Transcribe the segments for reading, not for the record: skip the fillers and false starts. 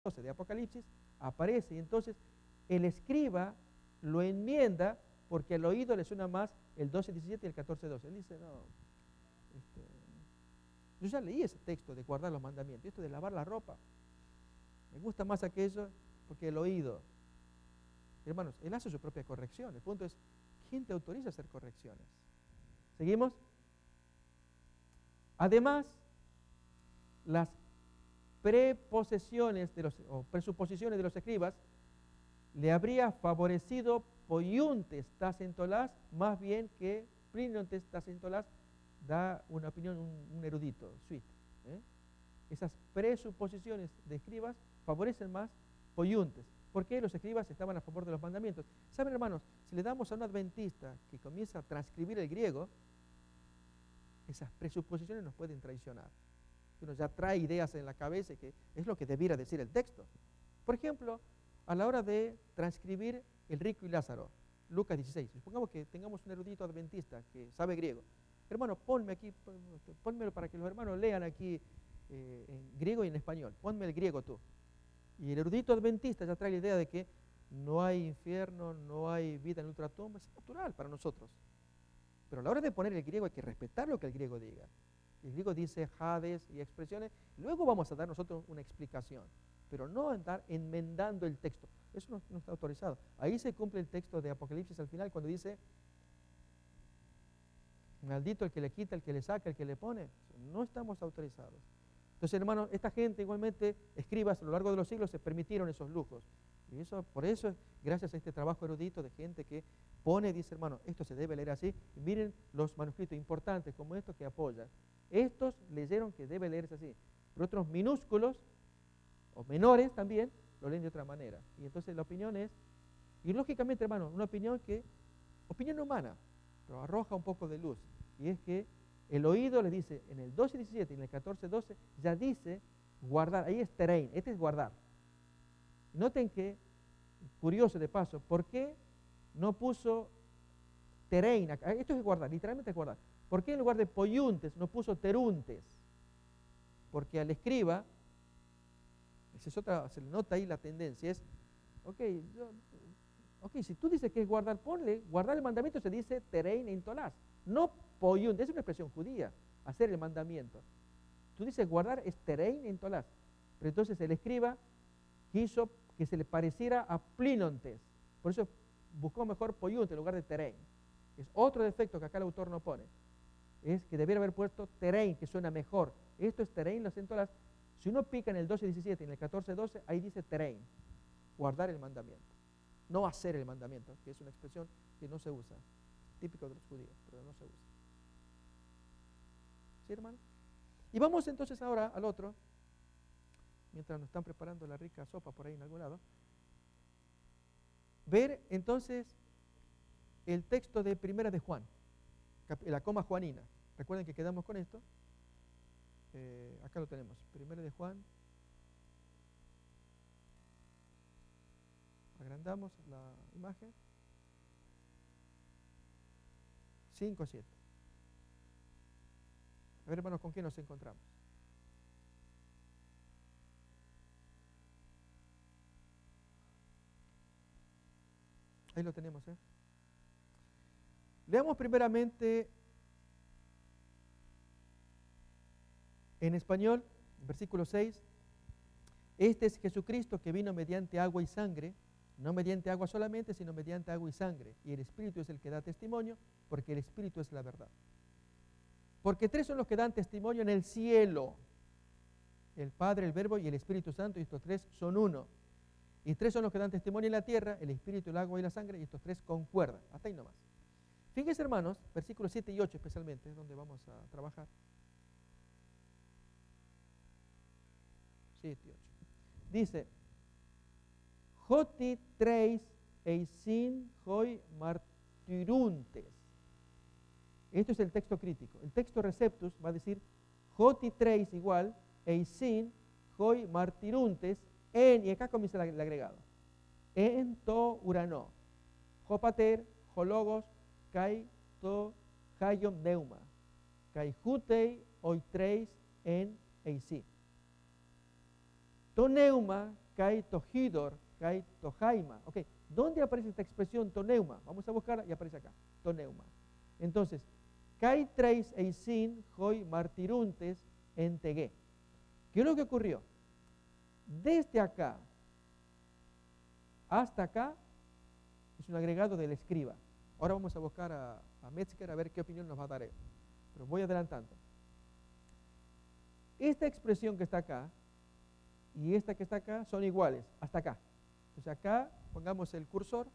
12 de Apocalipsis, aparece, y entonces el escriba lo enmienda porque al oído le suena más el 12:17 y el 14:12. Él dice, no, yo ya leí ese texto de guardar los mandamientos, esto de lavar la ropa, me gusta más aquello porque el oído. Hermanos, él hace su propia corrección. El punto es, ¿quién te autoriza a hacer correcciones? ¿Seguimos? Además, las preposiciones o presuposiciones de los escribas le habría favorecido Poyuntes Tacentolás más bien que Plinontes Tacentolás, da una opinión, un erudito, Sweet. Esas presuposiciones de escribas favorecen más Poyuntes. ¿Por qué? Los escribas estaban a favor de los mandamientos. ¿Saben, hermanos? Si le damos a un adventista que comienza a transcribir el griego, esas presuposiciones nos pueden traicionar. Uno ya trae ideas en la cabeza que es lo que debiera decir el texto. Por ejemplo, a la hora de transcribir el rico y Lázaro, Lucas 16. Supongamos que tengamos un erudito adventista que sabe griego. Hermano, ponme aquí, pónmelo para que los hermanos lean aquí en griego y en español. Ponme el griego tú. Y el erudito adventista ya trae la idea de que no hay infierno, no hay vida en la ultratumba. Es natural para nosotros. Pero a la hora de poner el griego hay que respetar lo que el griego diga. El griego dice Hades y expresiones. Luego vamos a dar nosotros una explicación. Pero no andar enmendando el texto. Eso no está autorizado. Ahí se cumple el texto de Apocalipsis al final cuando dice maldito el que le quita, el que le saca, el que le pone. No estamos autorizados. Entonces, hermanos, esta gente igualmente, escribas a lo largo de los siglos, se permitieron esos lujos. Y eso, por eso, gracias a este trabajo erudito de gente que pone, dice, hermano, esto se debe leer así. Y miren los manuscritos importantes como estos que apoyan. Estos leyeron que debe leerse así. Pero otros minúsculos, o menores también, lo leen de otra manera. Y entonces la opinión es, y lógicamente, hermano, una opinión humana, pero arroja un poco de luz. Y es que el oído les dice, en el 12:17 y en el 14:12, ya dice guardar, ahí es terein, este es guardar. Noten que, curioso de paso, ¿por qué no puso terein acá? Esto es guardar, literalmente es guardar. ¿Por qué en lugar de poyuntes no puso teruntes? Porque al escriba, se le nota ahí la tendencia, es, ok, si tú dices que es guardar, ponle, guardar el mandamiento se dice terein en tolás, no poyuntes, es una expresión judía, hacer el mandamiento. Tú dices guardar es terein en tolás, pero entonces el escriba quiso que se le pareciera a plinontes, por eso buscó mejor poyuntes en lugar de terein. Es otro defecto que acá el autor no pone, es que debiera haber puesto terein, que suena mejor. Esto es terein, los en tolás. Si uno pica en el 12:17 y en el 14:12, ahí dice terein, guardar el mandamiento, no hacer el mandamiento, que es una expresión que no se usa, típico de los judíos, pero no se usa. ¿Sí, hermano? Y vamos entonces ahora al otro, mientras nos están preparando la rica sopa por ahí en algún lado, ver entonces el texto de Primera de Juan, la coma juanina. Recuerden que quedamos con esto. Acá lo tenemos, Primera de Juan. Agrandamos la imagen. 5:7. A ver, hermanos, ¿con qué nos encontramos? Ahí lo tenemos, Leamos primeramente en español, versículo 6. Este es Jesucristo que vino mediante agua y sangre, no mediante agua solamente, sino mediante agua y sangre. Y el Espíritu es el que da testimonio, porque el Espíritu es la verdad. Porque tres son los que dan testimonio en el cielo: el Padre, el Verbo y el Espíritu Santo, y estos tres son uno. Y tres son los que dan testimonio en la tierra: el Espíritu, el agua y la sangre, y estos tres concuerdan. Hasta ahí nomás. Fíjense, hermanos, versículos 7 y 8 especialmente, es donde vamos a trabajar. 7 y 8. Dice, Joti treis eisin hoi martiruntes. Esto es el texto crítico. El texto receptus va a decir, Joti treis igual, eisin hoi martiruntes, en, y acá comienza el agregado, en to urano, jopater, jologos, kai to hayom neuma, kai jutei oi treis en eisin. To neuma kaitohidor, kaitohaima. Ok, ¿dónde aparece esta expresión toneuma? Vamos a buscarla y aparece acá, toneuma. Entonces, kai treis eisin hoi martiruntes entegué. ¿Qué es lo que ocurrió? Desde acá hasta acá es un agregado del escriba. Ahora vamos a buscar a Metzger a ver qué opinión nos va a dar él. Pero voy adelantando. Esta expresión que está acá y esta que está acá son iguales, hasta acá. Entonces acá pongamos el cursor,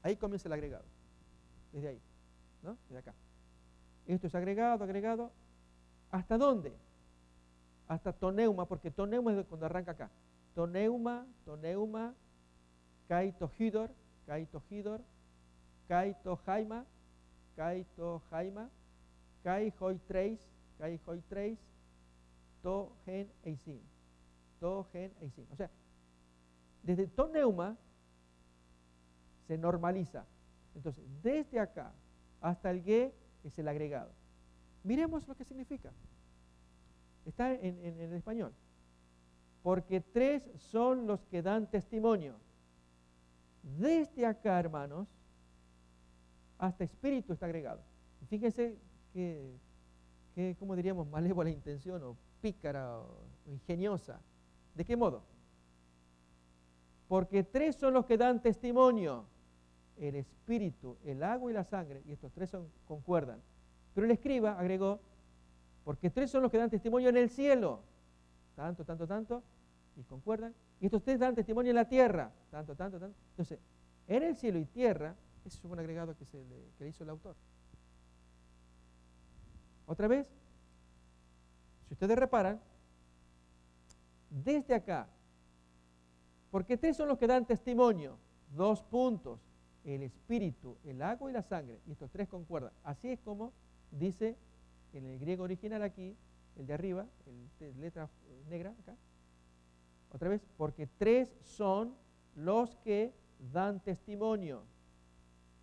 ahí comienza el agregado, desde ahí, ¿no? Desde acá. Esto es agregado, agregado, ¿hasta dónde? Hasta toneuma, porque toneuma es cuando arranca acá. Toneuma, toneuma, kaitohidor, kaitohidor, kaitohaima, kaitohaima, kai hoi treis, to gen eisin, to gen eisin. O sea, desde toneuma se normaliza. Entonces, desde acá hasta el ge es el agregado. Miremos lo que significa. Está en el español. Porque tres son los que dan testimonio. Desde acá, hermanos, hasta espíritu está agregado. Fíjense que ¿cómo diríamos? Malévola intención o pícara o ingeniosa. ¿De qué modo? Porque tres son los que dan testimonio. El espíritu, el agua y la sangre. Y estos tres concuerdan. Pero el escriba agregó, porque tres son los que dan testimonio en el cielo. Tanto, tanto, tanto. Y concuerdan. Y estos tres dan testimonio en la tierra. Tanto, tanto, tanto. Entonces, en el cielo y tierra, ese es un agregado que le hizo el autor. Otra vez, si ustedes reparan, desde acá, porque tres son los que dan testimonio, 2 puntos, el espíritu, el agua y la sangre, y estos tres concuerdan. Así es como dice en el griego original aquí, el de arriba, letra negra acá, otra vez, porque tres son los que dan testimonio.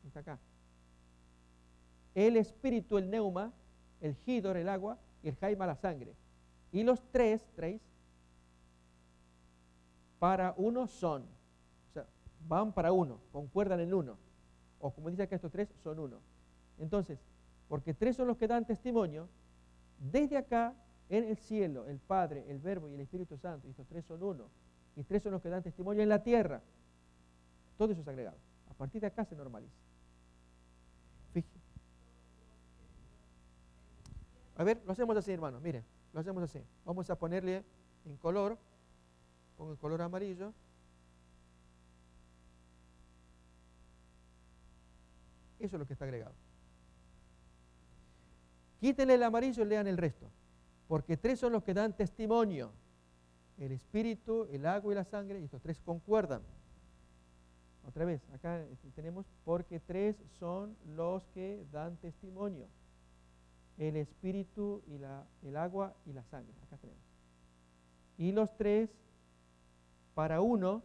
Está acá. El espíritu, el neuma, el hidor, el agua, y el jaima, la sangre. Y los tres, para uno son. O sea, van para uno, concuerdan en uno. O como dice acá, estos tres son uno. Entonces, porque tres son los que dan testimonio, desde acá, en el cielo, el Padre, el Verbo y el Espíritu Santo, y estos tres son uno. Y tres son los que dan testimonio en la tierra. Todo eso es agregado. A partir de acá se normaliza. Fíjense. A ver, lo hacemos así, hermanos, miren, lo hacemos así. Vamos a ponerle en color, pongo el color amarillo. Eso es lo que está agregado. Quítenle el amarillo y lean el resto. Porque tres son los que dan testimonio. El espíritu, el agua y la sangre, y estos tres concuerdan. Otra vez, acá tenemos, porque tres son los que dan testimonio. El espíritu, y el agua y la sangre. Acá tenemos. Y los tres, para uno,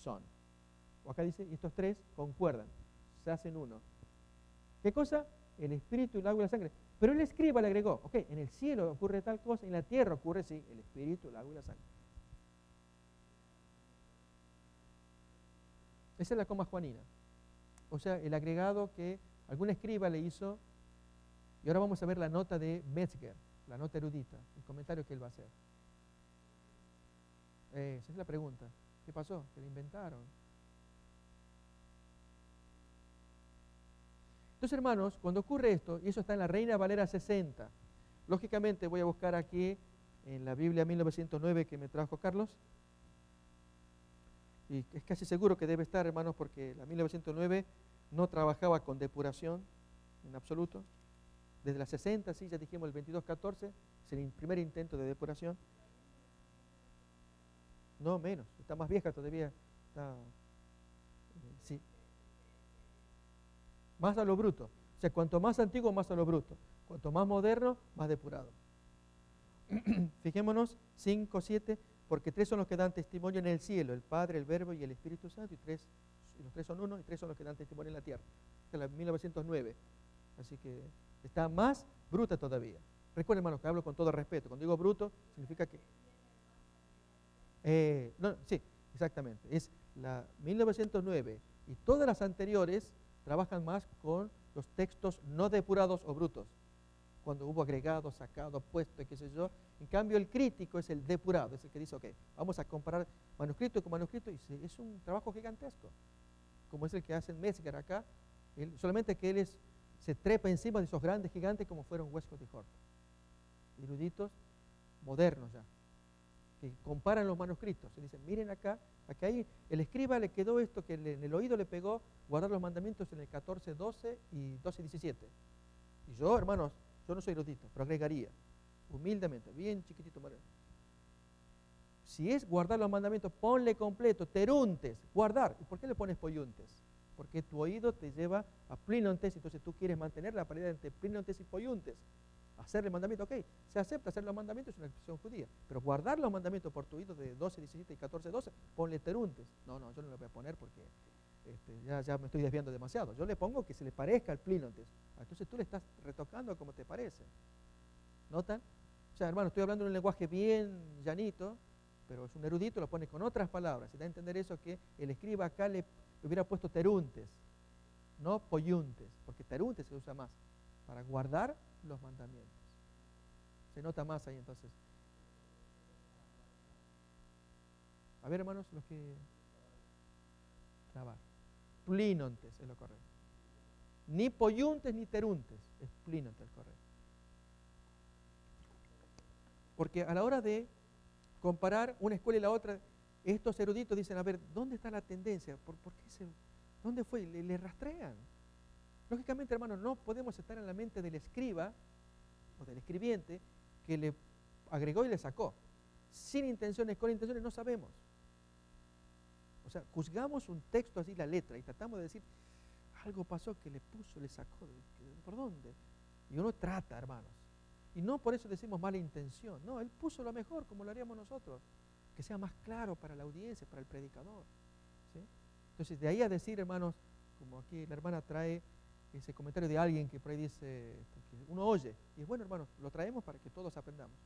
son. O acá dice, y estos tres concuerdan. Se hacen uno. ¿Qué cosa? El espíritu, el agua y la sangre. Pero el escriba le agregó, ok, en el cielo ocurre tal cosa, en la tierra ocurre, sí, el espíritu, el agua y la sangre. Esa es la coma juanina. O sea, el agregado que algún escriba le hizo. Y ahora vamos a ver la nota de Metzger, la nota erudita, el comentario que él va a hacer. Esa es la pregunta. ¿Qué pasó? ¿Se le inventaron? Entonces, hermanos, cuando ocurre esto, y eso está en la Reina Valera 60, lógicamente voy a buscar aquí en la Biblia 1909 que me trajo Carlos, y es casi seguro que debe estar, hermanos, porque la 1909 no trabajaba con depuración en absoluto. Desde la 60, sí, ya dijimos el 2214, es el primer intento de depuración. No, menos, está más vieja todavía. Está, sí. Más a lo bruto. O sea, cuanto más antiguo, más a lo bruto. Cuanto más moderno, más depurado. Fijémonos, 5, 7, porque tres son los que dan testimonio en el cielo, el Padre, el Verbo y el Espíritu Santo, y los tres son uno, y tres son los que dan testimonio en la tierra. Esta es la 1909. Así que está más bruta todavía. Recuerden, hermanos, que hablo con todo respeto. Cuando digo bruto, significa que... No, sí, exactamente. Es la 1909 y todas las anteriores trabajan más con los textos no depurados o brutos, cuando hubo agregado, sacado, puesto, qué sé yo. En cambio, el crítico es el depurado, es el que dice, ok, vamos a comparar manuscrito con manuscrito, y es un trabajo gigantesco, como es el que hace Metzger acá, solamente que él se trepa encima de esos grandes gigantes como fueron Westcott y Hort, eruditos modernos ya, que comparan los manuscritos y dicen, miren acá ahí el escriba le quedó esto que en el oído le pegó, guardar los mandamientos en el 14:12 y 12:17. Y yo, hermanos, yo no soy erudito, pero agregaría, humildemente, bien chiquitito. Si es guardar los mandamientos, ponle completo, teruntes, guardar. ¿Y por qué le pones poyuntes? Porque tu oído te lleva a plinontes, entonces tú quieres mantener la paridad entre plinontes y poyuntes. Hacerle mandamiento, ok, se acepta hacer los mandamientos, es una expresión judía, pero guardar los mandamientos por tu oído de 12, 17 y 14, 12, ponle teruntes. No, yo no lo voy a poner porque ya me estoy desviando demasiado. Yo le pongo que se le parezca al plinontes. Entonces tú le estás retocando como te parece. ¿Notan? O sea, hermano, estoy hablando en un lenguaje bien llanito, pero es un erudito, lo pone con otras palabras. Se da a entender eso que el escriba acá le hubiera puesto teruntes, no poyuntes, porque teruntes se usa más para guardar los mandamientos. Se nota más ahí entonces. A ver, hermanos, los que trabar. Plinontes es lo correcto. Ni poyuntes ni teruntes, es plinontes el correcto. Porque a la hora de comparar una escuela y la otra, estos eruditos dicen, a ver, ¿dónde está la tendencia? ¿Por qué dónde fue? Le rastrean. Lógicamente, hermanos, no podemos estar en la mente del escriba o del escribiente que le agregó y le sacó. Sin intenciones, con intenciones, no sabemos. O sea, juzgamos un texto así, la letra, y tratamos de decir, algo pasó que le puso, le sacó, ¿por dónde? Y uno trata, hermanos. Y no por eso decimos mala intención. No, él puso lo mejor, como lo haríamos nosotros. Que sea más claro para la audiencia, para el predicador. ¿Sí? Entonces, de ahí a decir, hermanos, como aquí la hermana trae ese comentario de alguien que por ahí dice, que uno oye, y es bueno, hermanos, lo traemos para que todos aprendamos.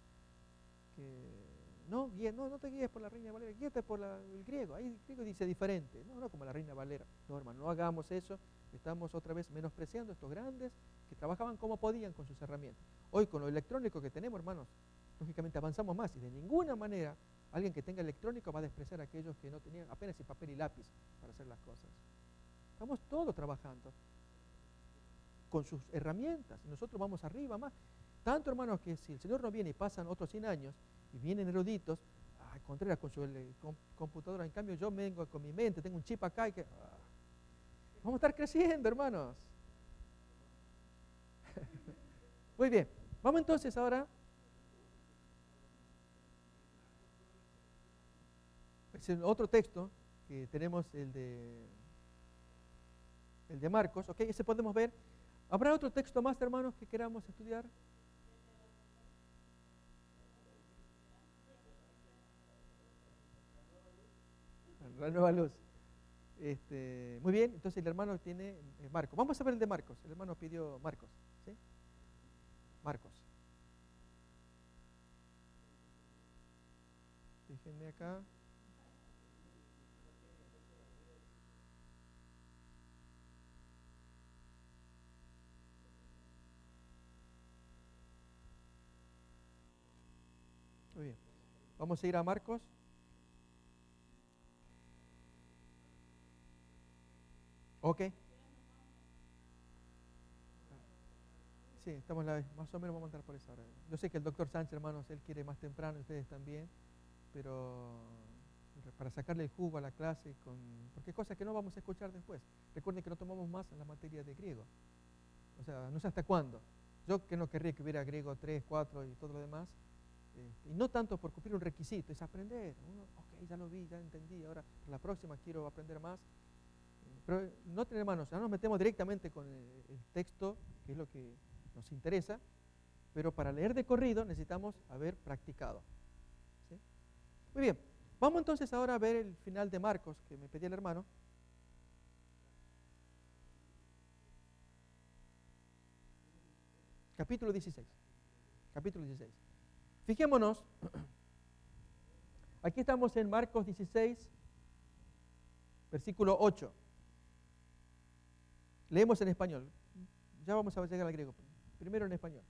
Que no te guíes por la Reina Valera, guíate por el griego. Ahí el griego dice diferente, no como la Reina Valera. No, hermano, no hagamos eso. Estamos otra vez menospreciando a estos grandes que trabajaban como podían con sus herramientas. Hoy con lo electrónico que tenemos, hermanos, lógicamente avanzamos más y de ninguna manera alguien que tenga electrónico va a despreciar a aquellos que no tenían apenas papel y lápiz para hacer las cosas. Estamos todos trabajando con sus herramientas y nosotros vamos arriba más. Tanto, hermanos, que si el Señor no viene y pasan otros 100 años y vienen eruditos, Contreras con su computadora, en cambio yo vengo con mi mente, tengo un chip acá y vamos a estar creciendo, hermanos. Muy bien, vamos entonces ahora. Es el otro texto que tenemos, el de Marcos, ok, ese podemos ver. ¿Habrá otro texto más, hermanos, que queramos estudiar? La nueva luz. Muy bien, entonces el hermano tiene Marcos. Vamos a ver el de Marcos. El hermano pidió Marcos. ¿Sí? Marcos. Déjenme acá. Muy bien. Vamos a ir a Marcos. Ok. Sí, estamos más o menos vamos a entrar por esa hora. Yo sé que el doctor Sánchez, hermanos, él quiere más temprano, ustedes también, pero para sacarle el jugo a la clase, porque hay cosas que no vamos a escuchar después. Recuerden que no tomamos más en la materia de griego. O sea, no sé hasta cuándo. Yo que no querría que hubiera griego 3, 4 y todo lo demás. Y no tanto por cumplir un requisito, es aprender. Ok, ya lo vi, ya entendí, ahora la próxima quiero aprender más. Pero no tener manos, ya nos metemos directamente con el texto, que es lo que nos interesa, pero para leer de corrido necesitamos haber practicado. ¿Sí? Muy bien, vamos entonces ahora a ver el final de Marcos, que me pedía el hermano. Capítulo 16. Capítulo 16. Fijémonos Aquí estamos en Marcos 16, versículo 8. Leemos en español. Ya vamos a llegar al griego. Primero en español.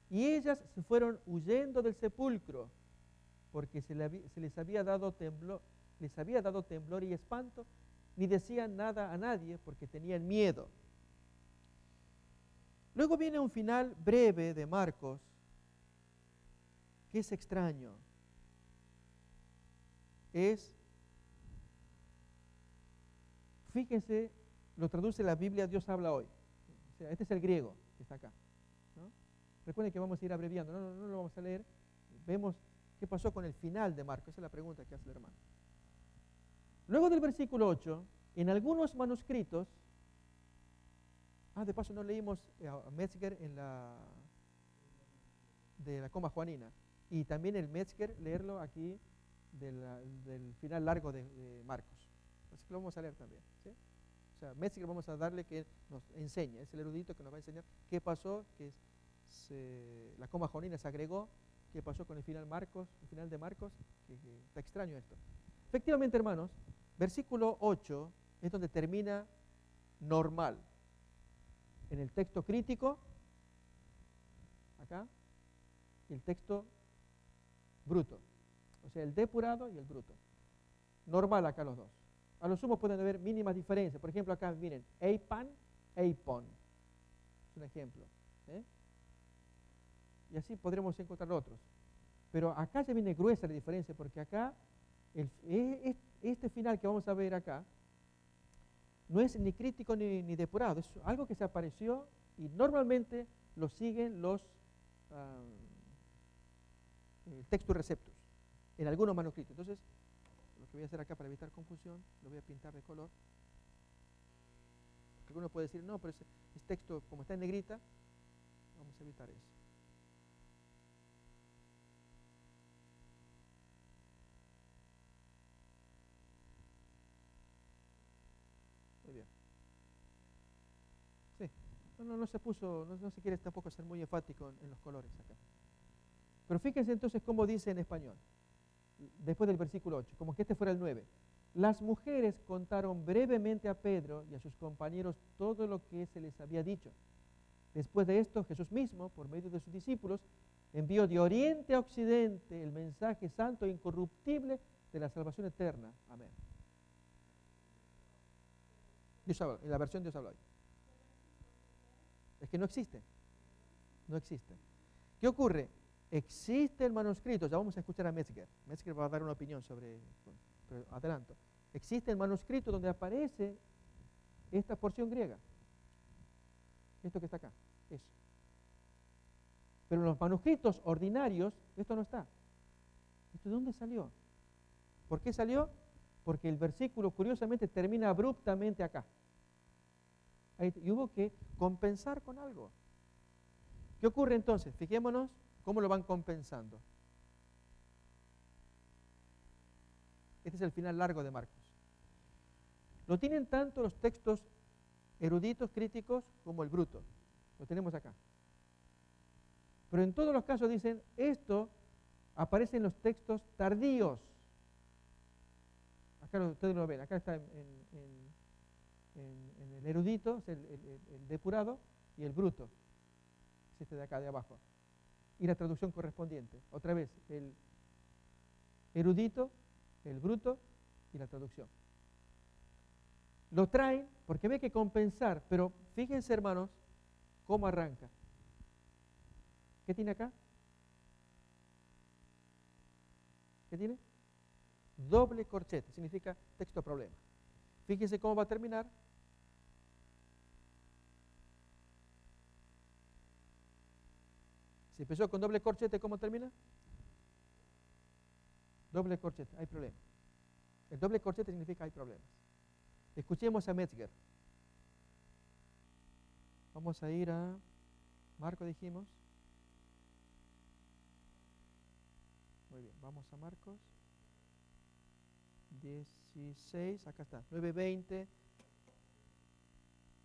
Y ellas se fueron huyendo del sepulcro, porque se les había dado temblor y espanto, ni decían nada a nadie, porque tenían miedo. Luego viene un final breve de Marcos, que es extraño. Fíjense, lo traduce la Biblia, Dios habla hoy. O sea, este es el griego que está acá, ¿no? Recuerden que vamos a ir abreviando, no lo vamos a leer. Vemos qué pasó con el final de Marcos, esa es la pregunta que hace el hermano. Luego del versículo 8, en algunos manuscritos, de paso no leímos a Metzger de la coma juanina, y también el Metzger, leerlo aquí del final largo de Marcos. Así que lo vamos a leer también, ¿sí? O sea, Metzger vamos a darle que nos enseñe, es el erudito que nos va a enseñar qué pasó, que la coma juanina se agregó, qué pasó con el final de Marcos, que está extraño esto. Efectivamente, hermanos, versículo 8 es donde termina normal. En el texto crítico, acá, y el texto bruto. O sea, el depurado y el bruto. Normal acá los dos. A lo sumo pueden haber mínimas diferencias. Por ejemplo, acá miren, eipan, eipon. Es un ejemplo. Y así podremos encontrar otros. Pero acá ya viene gruesa la diferencia, porque acá, este final que vamos a ver acá, no es ni crítico ni depurado, es algo que se apareció y normalmente lo siguen los textus receptus en algunos manuscritos. Entonces, lo que voy a hacer acá para evitar confusión, lo voy a pintar de color. Alguno puede decir, no, pero ese texto, como está en negrita, vamos a evitar eso. Muy bien. Sí, no se puso, no se quiere tampoco ser muy enfático en los colores acá. Pero fíjense entonces cómo dice en español, después del versículo 8, como que este fuera el 9. Las mujeres contaron brevemente a Pedro y a sus compañeros todo lo que se les había dicho. Después de esto, Jesús mismo, por medio de sus discípulos, envió de oriente a occidente el mensaje santo e incorruptible de la salvación eterna. Amén. Dios habla, en la versión Dios habla hoy. Es que no existe. No existe. ¿Qué ocurre? Existe el manuscrito, ya vamos a escuchar a Metzger. Metzger va a dar una opinión sobre, pero adelanto. Existe el manuscrito donde aparece esta porción griega. Esto que está acá, eso. Pero en los manuscritos ordinarios, esto no está. ¿Esto de dónde salió? ¿Por qué salió? Porque el versículo, curiosamente, termina abruptamente acá. Y hubo que compensar con algo. ¿Qué ocurre entonces? Fijémonos cómo lo van compensando. Este es el final largo de Marcos. Lo tienen tanto los textos eruditos, críticos, como el bruto. Lo tenemos acá. Pero en todos los casos dicen, esto aparece en los textos tardíos. Acá ustedes lo ven, acá está en el erudito, es el depurado, y el bruto, es este de acá, de abajo. Y la traducción correspondiente. Otra vez, el erudito, el bruto y la traducción. Lo traen porque hay que compensar, pero fíjense, hermanos, cómo arranca. ¿Qué tiene acá? ¿Qué tiene? Doble corchete, significa texto problema. Fíjense cómo va a terminar. Si empezó con doble corchete, ¿cómo termina? Doble corchete, hay problema. El doble corchete significa hay problemas. Escuchemos a Metzger. Vamos a ir a Marcos, dijimos. Muy bien, vamos a Marcos 16, acá está, 9:20,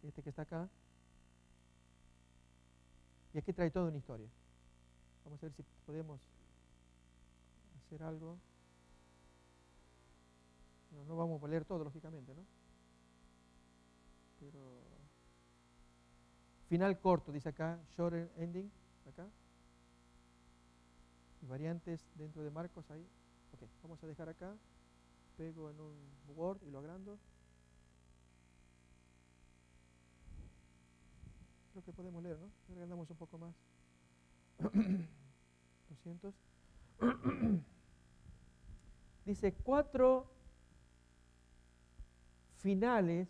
este que está acá. Y aquí trae toda una historia. Vamos a ver si podemos hacer algo. No vamos a leer todo, lógicamente, ¿no? Pero final corto, dice acá, short ending, acá. Y variantes dentro de Marcos ahí. Ok, vamos a dejar acá. Pego en un Word y lo agrando. Creo que podemos leer, ¿no? Agrandamos un poco más. 200. Dice 4 finales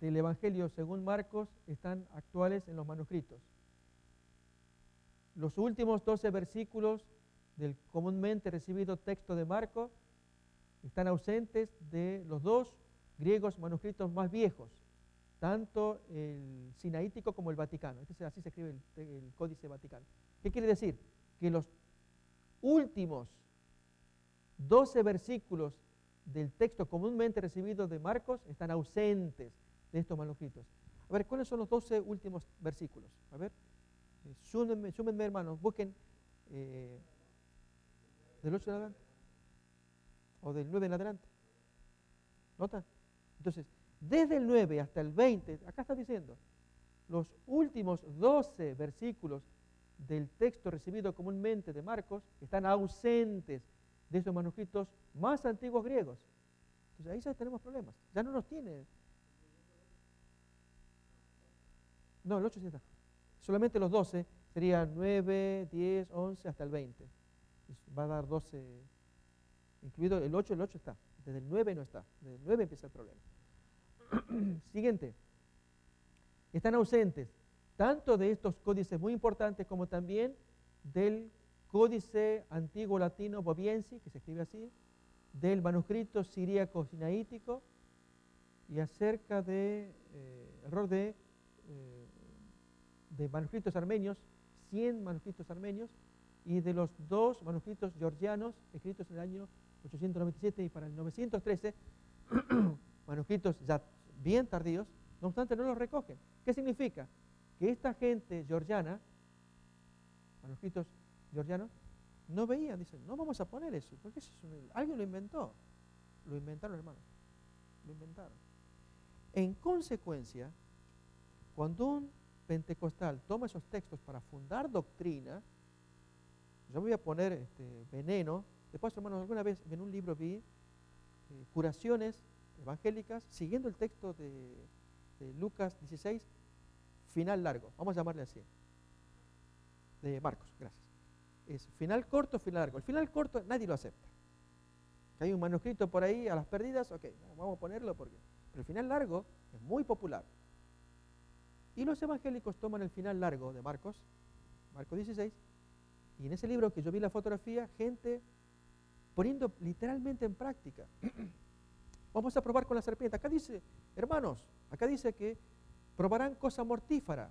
del Evangelio según Marcos están actuales en los manuscritos. Los últimos 12 versículos del comúnmente recibido texto de Marcos están ausentes de los 2 griegos manuscritos más viejos, tanto el sinaítico como el vaticano. Así se escribe el Códice Vaticano. ¿Qué quiere decir? Que los últimos 12 versículos del texto comúnmente recibido de Marcos están ausentes de estos manuscritos. A ver, ¿cuáles son los 12 últimos versículos? A ver, súmenme hermanos, busquen del 8 en adelante o del 9 en adelante. ¿Notan? Entonces, desde el 9 hasta el 20, acá está diciendo, los últimos 12 versículos del texto recibido comúnmente de Marcos están ausentes de esos manuscritos más antiguos griegos. Entonces ahí ya tenemos problemas. Ya no los tiene. No, el 8 sí está. Solamente los 12 serían 9, 10, 11 hasta el 20. Va a dar 12, incluido el 8 está. Desde el 9 no está. Desde el 9 empieza el problema. Siguiente. Están ausentes tanto de estos códices muy importantes como también del Códice Antiguo Latino Boviensis, que se escribe así, del manuscrito siríaco sinaítico y acerca de error de manuscritos armenios, 100 manuscritos armenios, y de los 2 manuscritos georgianos escritos en el año 897 y para el 913, manuscritos ya bien tardíos, no obstante no los recogen. ¿Qué significa? Que esta gente georgiana, manuscritos georgianos, no veían, dicen, no vamos a poner eso, porque eso alguien lo inventó. Lo inventaron, hermanos, lo inventaron. En consecuencia, cuando un pentecostal toma esos textos para fundar doctrina, yo voy a poner veneno. De paso, hermanos, alguna vez en un libro vi curaciones evangélicas siguiendo el texto de Lucas 16, final largo, vamos a llamarle así, de Marcos, gracias. Es final corto, final largo. El final corto nadie lo acepta. Que hay un manuscrito por ahí a las perdidas, ok, vamos a ponerlo porque... Pero el final largo es muy popular. Y los evangélicos toman el final largo de Marcos 16, y en ese libro que yo vi la fotografía, gente poniendo literalmente en práctica. Vamos a probar con la serpiente. Acá dice, hermanos, acá dice que probarán cosa mortífera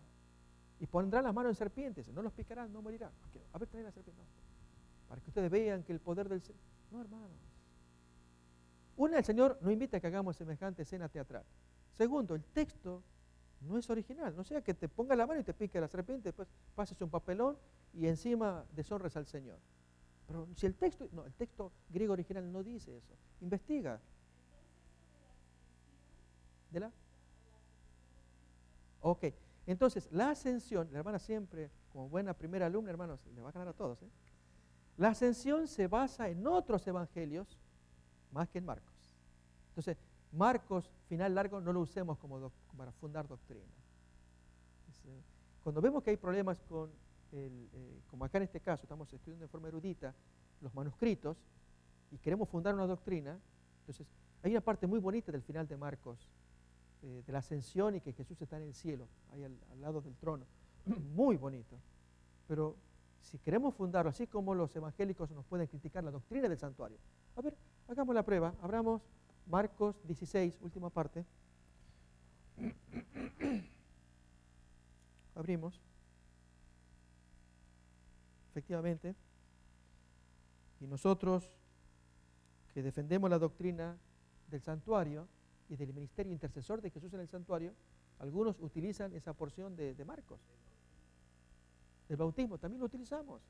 y pondrán las manos en serpientes, no los picarán, no morirán. A ver, traen la serpiente. No. Para que ustedes vean que el poder del Señor... No, hermanos. Una, el Señor no invita a que hagamos semejante escena teatral. Segundo, el texto no es original. No sea que te ponga la mano y te pique la serpiente, después pases un papelón y encima deshonres al Señor. Pero si el texto... No, el texto griego original no dice eso. Investiga. ¿De la? Ok. Entonces, la ascensión, la hermana siempre, como buena primera alumna, hermanos, le va a ganar a todos. La ascensión se basa en otros evangelios más que en Marcos. Entonces, Marcos, final largo, no lo usemos para fundar doctrina. Cuando vemos que hay problemas con, como acá en este caso, estamos estudiando de forma erudita los manuscritos y queremos fundar una doctrina, entonces hay una parte muy bonita del final de Marcos, de la ascensión y que Jesús está en el cielo, ahí al lado del trono. Muy bonito. Pero si queremos fundarlo, así como los evangélicos nos pueden criticar la doctrina del santuario. A ver, hagamos la prueba. Abramos Marcos 16, última parte. Abrimos. Efectivamente. Y nosotros que defendemos la doctrina del santuario y del ministerio intercesor de Jesús en el santuario, algunos utilizan esa porción de Marcos. El bautismo también lo utilizamos.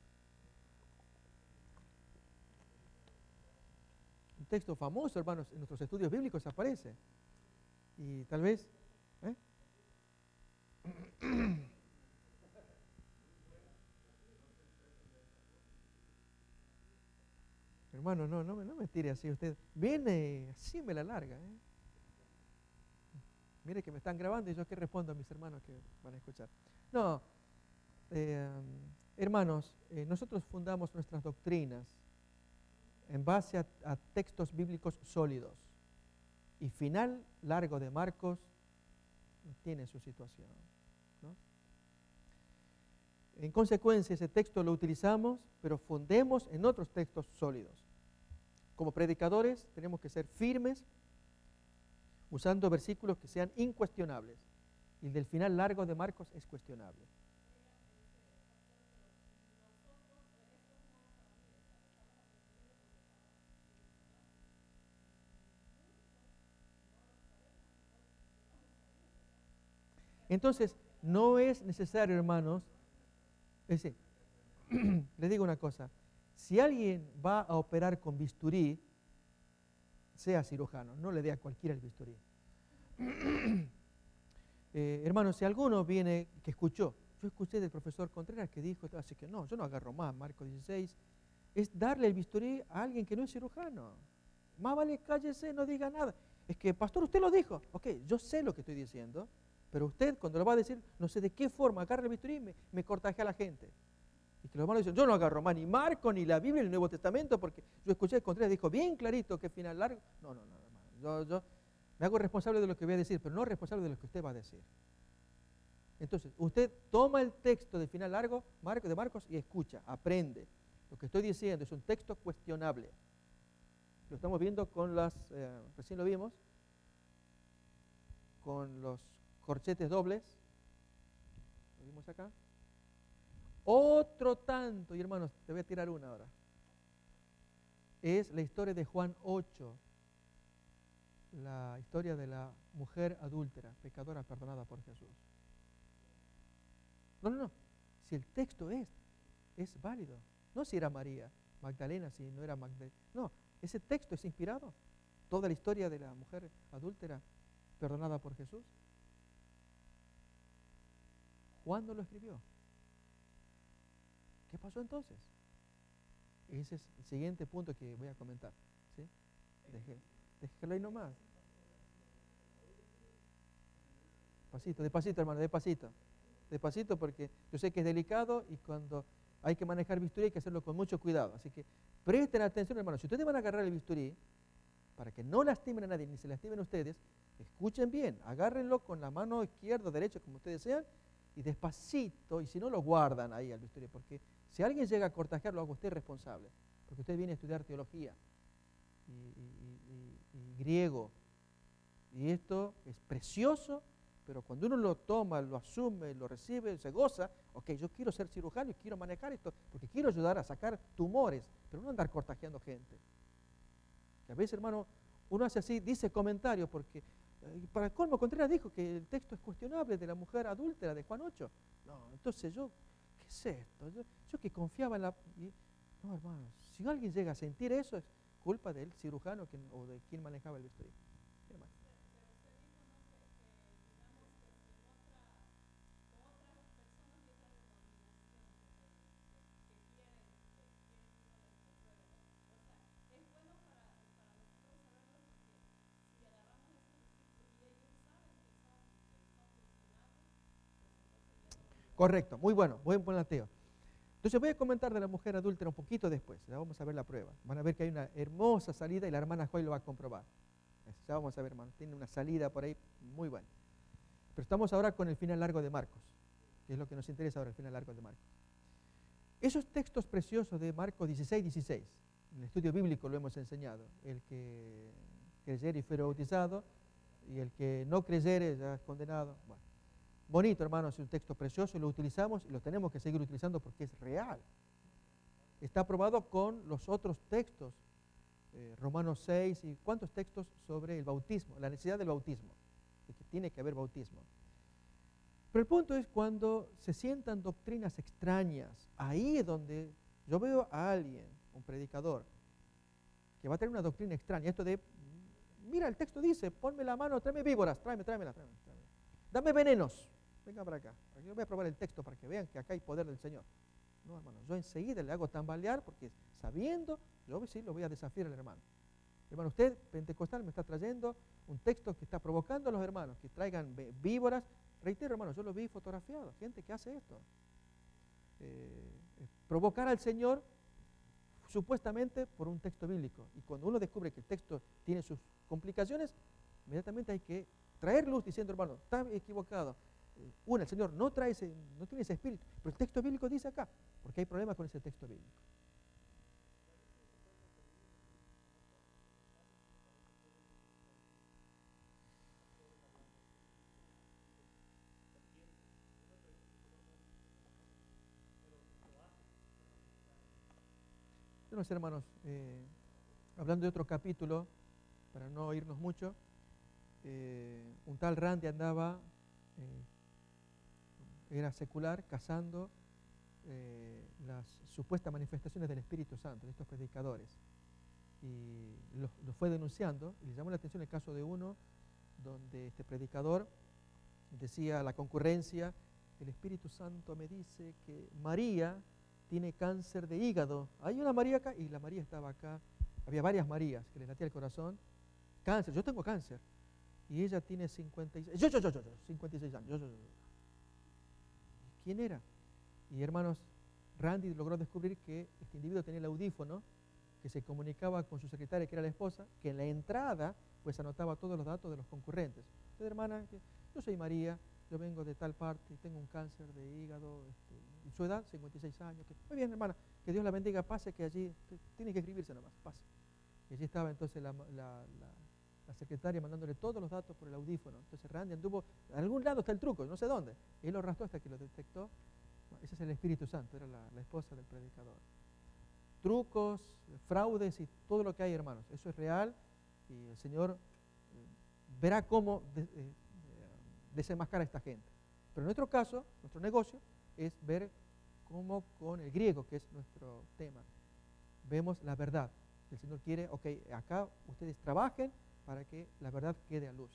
texto famoso, hermanos, en nuestros estudios bíblicos aparece. Y tal vez... Hermano, no me tire así usted. Viene, así me la larga. Mire que me están grabando y yo qué respondo a mis hermanos que van a escuchar. No, hermanos, nosotros fundamos nuestras doctrinas en base a textos bíblicos sólidos. Y final largo de Marcos tiene su situación, ¿no? En consecuencia, ese texto lo utilizamos, pero fundemos en otros textos sólidos. Como predicadores tenemos que ser firmes, usando versículos que sean incuestionables. Y el del final largo de Marcos es cuestionable. Entonces, no es necesario, hermanos, es decir, les digo una cosa, si alguien va a operar con bisturí, sea cirujano, no le dé a cualquiera el bisturí. Hermanos, si alguno viene que escuchó, yo escuché del profesor Contreras que dijo, así que no, yo no agarro más, Marcos 16, es darle el bisturí a alguien que no es cirujano. Más vale cállese, no diga nada. Es que, pastor, usted lo dijo. Ok, yo sé lo que estoy diciendo, pero usted cuando lo va a decir, no sé de qué forma, agarra el bisturí y me cortajea a la gente. Y que los hermanos dicen, yo no agarro más ni Marco, ni la Biblia, ni el Nuevo Testamento, porque yo escuché que Contreras dijo bien clarito que final largo. No, hermano, yo me hago responsable de lo que voy a decir, pero no responsable de lo que usted va a decir. Entonces, usted toma el texto de final largo, de Marcos, y escucha, aprende. Lo que estoy diciendo es un texto cuestionable. Lo estamos viendo con recién lo vimos, con los corchetes dobles. Lo vimos acá. Otro tanto, y hermanos, te voy a tirar una ahora. Es la historia de Juan 8, la historia de la mujer adúltera, pecadora perdonada por Jesús. No. Si el texto es válido. No si era María Magdalena, si no era Magdalena. No, ese texto es inspirado. Toda la historia de la mujer adúltera perdonada por Jesús. Juan no lo escribió. ¿Qué pasó entonces? Ese es el siguiente punto que voy a comentar. ¿Sí? Déjelo ahí nomás. Despacito, hermano, despacito. Despacito porque yo sé que es delicado y cuando hay que manejar bisturí hay que hacerlo con mucho cuidado. Así que presten atención, hermanos. Si ustedes van a agarrar el bisturí, para que no lastimen a nadie ni se lastimen ustedes, escuchen bien, agárrenlo con la mano izquierda o derecha, como ustedes sean, y despacito, y si no lo guardan ahí al bisturí, porque si alguien llega a cortajear, lo hago usted responsable, porque usted viene a estudiar teología y griego, y esto es precioso, pero cuando uno lo toma, lo asume, lo recibe, se goza, ok, yo quiero ser cirujano y quiero manejar esto, porque quiero ayudar a sacar tumores, pero no andar cortajeando gente. Que a veces, hermano, uno hace así, dice comentarios, porque para el colmo, Contreras dijo que el texto es cuestionable de la mujer adúltera de Juan 8. No, entonces yo, ¿qué es esto? Yo que confiaba en la... No, hermano, si alguien llega a sentir eso, es culpa del cirujano o de quien manejaba el bisturí. Correcto, muy bueno, buen planteo. Entonces voy a comentar de la mujer adúltera un poquito después, ya vamos a ver la prueba. Van a ver que hay una hermosa salida y la hermana Joy lo va a comprobar. Ya vamos a ver, hermano, tiene una salida por ahí muy buena. Pero estamos ahora con el final largo de Marcos, que es lo que nos interesa ahora, el final largo de Marcos. Esos textos preciosos de Marcos 16, en el estudio bíblico lo hemos enseñado, el que creyere y fuere bautizado, y el que no creyere ya es condenado. Bueno. Bonito, hermanos, es un texto precioso y lo utilizamos y lo tenemos que seguir utilizando porque es real. Está aprobado con los otros textos, Romanos 6 y cuántos textos sobre el bautismo, la necesidad del bautismo, de que tiene que haber bautismo. Pero el punto es cuando se sientan doctrinas extrañas, ahí es donde yo veo a alguien, un predicador, que que va a tener una doctrina extraña. Esto de, mira, el texto dice, ponme la mano, tráeme víboras, tráeme. Dame venenos. Venga para acá. Yo voy a probar el texto para que vean que acá hay poder del Señor. No, hermano, yo enseguida le hago tambalear porque sabiendo, yo sí lo voy a desafiar al hermano. Hermano, usted, pentecostal, me está trayendo un texto que está provocando a los hermanos que traigan víboras. Reitero, hermano, yo lo vi fotografiado, gente que hace esto. Provocar al Señor supuestamente por un texto bíblico. Y cuando uno descubre que el texto tiene sus complicaciones, inmediatamente hay que traer luz diciendo, hermano, está equivocado. El Señor no tiene ese espíritu, pero el texto bíblico dice acá, porque hay problemas con ese texto bíblico. Bueno, hermanos, hablando de otro capítulo, para no irnos mucho, un tal Randy andaba, era secular, cazando las supuestas manifestaciones del Espíritu Santo de estos predicadores. Y lo fue denunciando, y le llamó la atención el caso de uno, donde este predicador decía a la concurrencia, el Espíritu Santo me dice que María tiene cáncer de hígado. Hay una María acá, y la María estaba acá. Había varias Marías que le latía el corazón. Cáncer, yo tengo cáncer. Y ella tiene 56, 56 años. ¿Quién era? Y hermanos, Randy logró descubrir que este individuo tenía el audífono, que se comunicaba con su secretaria, que era la esposa, que en la entrada pues anotaba todos los datos de los concurrentes. Entonces, hermana, yo soy María, yo vengo de tal parte, tengo un cáncer de hígado, y su edad, 56 años. Muy bien, hermana, que Dios la bendiga, pase, que allí tiene que escribirse nomás, pase. Y allí estaba entonces la secretaria mandándole todos los datos por el audífono. Entonces Randy anduvo, en algún lado está el truco, no sé dónde. Y él lo arrastró hasta que lo detectó. Ese es el Espíritu Santo, era la esposa del predicador. Trucos, fraudes y todo lo que hay, hermanos. Eso es real y el Señor verá cómo desenmascara a esta gente. Pero en nuestro caso, nuestro negocio es ver cómo con el griego, que es nuestro tema, vemos la verdad. El Señor quiere, ok, acá ustedes trabajen para que la verdad quede a luz.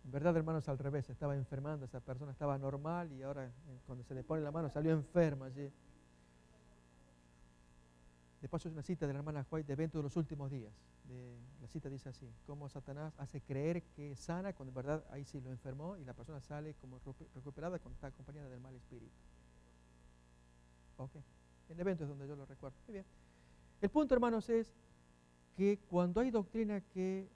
En verdad, hermanos, al revés, estaba enfermando, esa persona estaba normal y ahora cuando se le pone la mano salió enferma allí. De paso es una cita de la hermana White de Evento de los Últimos Días. La cita dice así, cómo Satanás hace creer que sana cuando en verdad ahí sí lo enfermó y la persona sale como recuperada cuando está acompañada del mal espíritu. Ok, en Evento es donde yo lo recuerdo. Muy bien. El punto, hermanos, es que cuando hay doctrina que,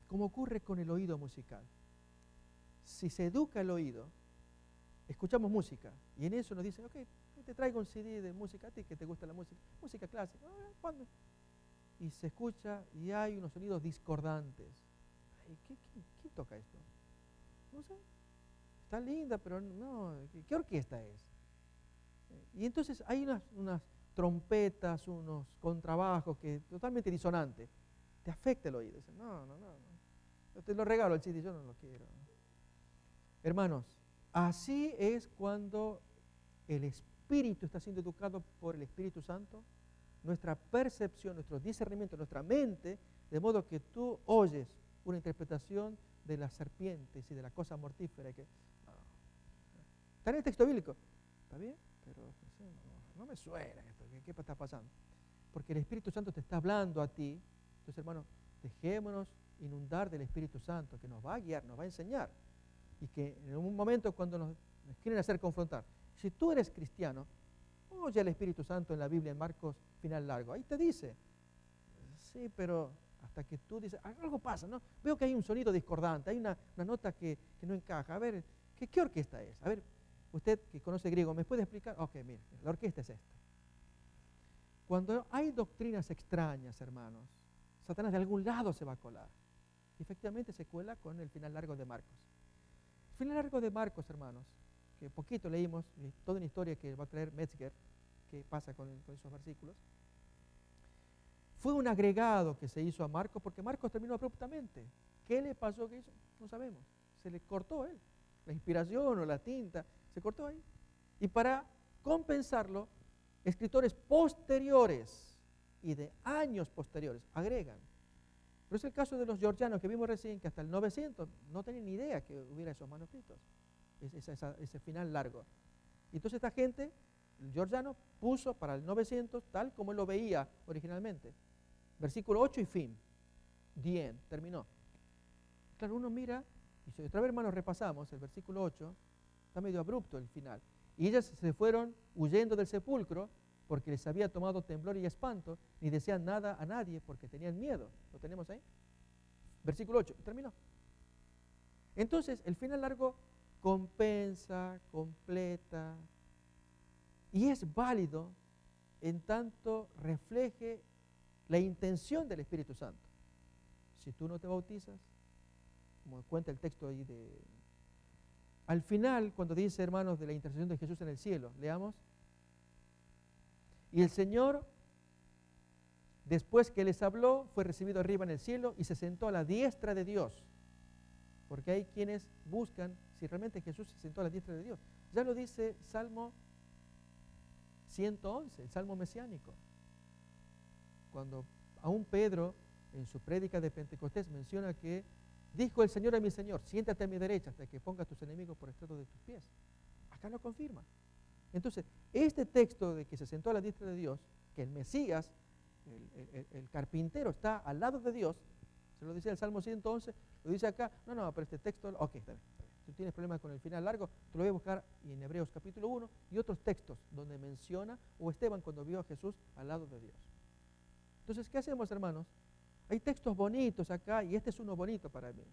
como ocurre con el oído musical, si se educa el oído, escuchamos música y en eso nos dicen, ok, te traigo un CD de música, a ti que te gusta la música clásica, ¿cuándo? Y se escucha y hay unos sonidos discordantes. Ay, ¿quién toca esto? No sé, está linda, pero no, ¿qué orquesta es? Y entonces hay unas trompetas, unos contrabajos que totalmente disonantes. Te afecta el oído. Dicen, no. Yo te lo regalo el CD, yo no lo quiero. Hermanos, así es cuando el Espíritu está siendo educado por el Espíritu Santo, nuestra percepción, nuestro discernimiento, nuestra mente, de modo que tú oyes una interpretación de las serpientes y de la cosa mortífera. Está en el texto bíblico. ¿Está bien? Pero no me suena esto. ¿Qué está pasando? Porque el Espíritu Santo te está hablando a ti. Entonces, hermanos, dejémonos inundar del Espíritu Santo, que nos va a guiar, nos va a enseñar. Y que en un momento cuando nos quieren hacer confrontar, si tú eres cristiano, oye al Espíritu Santo en la Biblia, en Marcos final largo. Ahí te dice, sí, pero hasta que tú dices, algo pasa, ¿no? Veo que hay un sonido discordante, hay una nota que no encaja. A ver, ¿qué orquesta es? A ver, usted que conoce griego, ¿me puede explicar? Ok, mire, la orquesta es esta. Cuando hay doctrinas extrañas, hermanos, Satanás de algún lado se va a colar. Y efectivamente se cuela con el final largo de Marcos. El final largo de Marcos, hermanos, que poquito leímos, toda una historia que va a traer Metzger, qué pasa con esos versículos. Fue un agregado que se hizo a Marcos porque Marcos terminó abruptamente. ¿Qué le pasó? ¿Qué hizo? No sabemos. Se le cortó él. La inspiración o la tinta se cortó ahí. Y para compensarlo, escritores posteriores y de años posteriores agregan. Pero es el caso de los georgianos que vimos recién, que hasta el 900 no tenían ni idea que hubiera esos manuscritos, ese final largo. Y entonces esta gente, el georgiano, puso para el 900 tal como él lo veía originalmente. Versículo 8 y fin. The end, terminó. Claro, uno mira, y si otra vez, hermanos, repasamos el versículo 8, está medio abrupto el final. Y ellas se fueron huyendo del sepulcro porque les había tomado temblor y espanto, ni decían nada a nadie porque tenían miedo. ¿Lo tenemos ahí? Versículo 8, terminó. Entonces, el final largo compensa, completa, y es válido en tanto refleje la intención del Espíritu Santo. Si tú no te bautizas, como cuenta el texto ahí al final, cuando dice, hermanos, de la intercesión de Jesús en el cielo, leamos. Y el Señor, después que les habló, fue recibido arriba en el cielo y se sentó a la diestra de Dios. Porque hay quienes buscan si realmente Jesús se sentó a la diestra de Dios. Ya lo dice Salmo 111, el Salmo mesiánico. Cuando aún Pedro, en su prédica de Pentecostés, menciona que dijo el Señor a mi Señor, siéntate a mi derecha hasta que ponga a tus enemigos por estrado de tus pies. Acá lo confirma. Entonces, este texto de que se sentó a la diestra de Dios, que el Mesías, el carpintero, está al lado de Dios, se lo dice el Salmo 111, lo dice acá, no, pero este texto, ok, está bien. Si tú tienes problemas con el final largo, te lo voy a buscar en Hebreos capítulo 1 y otros textos donde menciona, o Esteban cuando vio a Jesús al lado de Dios. Entonces, ¿qué hacemos, hermanos? Hay textos bonitos acá y este es uno bonito para mí.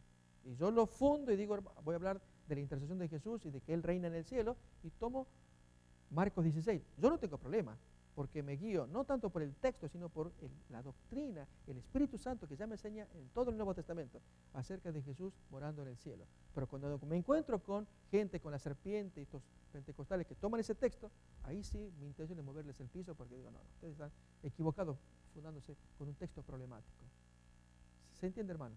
Y yo lo fundo y digo, voy a hablar de la intercesión de Jesús y de que Él reina en el cielo y tomo Marcos 16. Yo no tengo problema porque me guío no tanto por el texto, sino por la doctrina, el Espíritu Santo que ya me enseña en todo el Nuevo Testamento acerca de Jesús morando en el cielo. Pero cuando me encuentro con gente, con la serpiente y estos pentecostales que toman ese texto, ahí sí mi intención es moverles el piso porque digo, no, ustedes están equivocados fundándose con un texto problemático. ¿Se entiende, hermanos?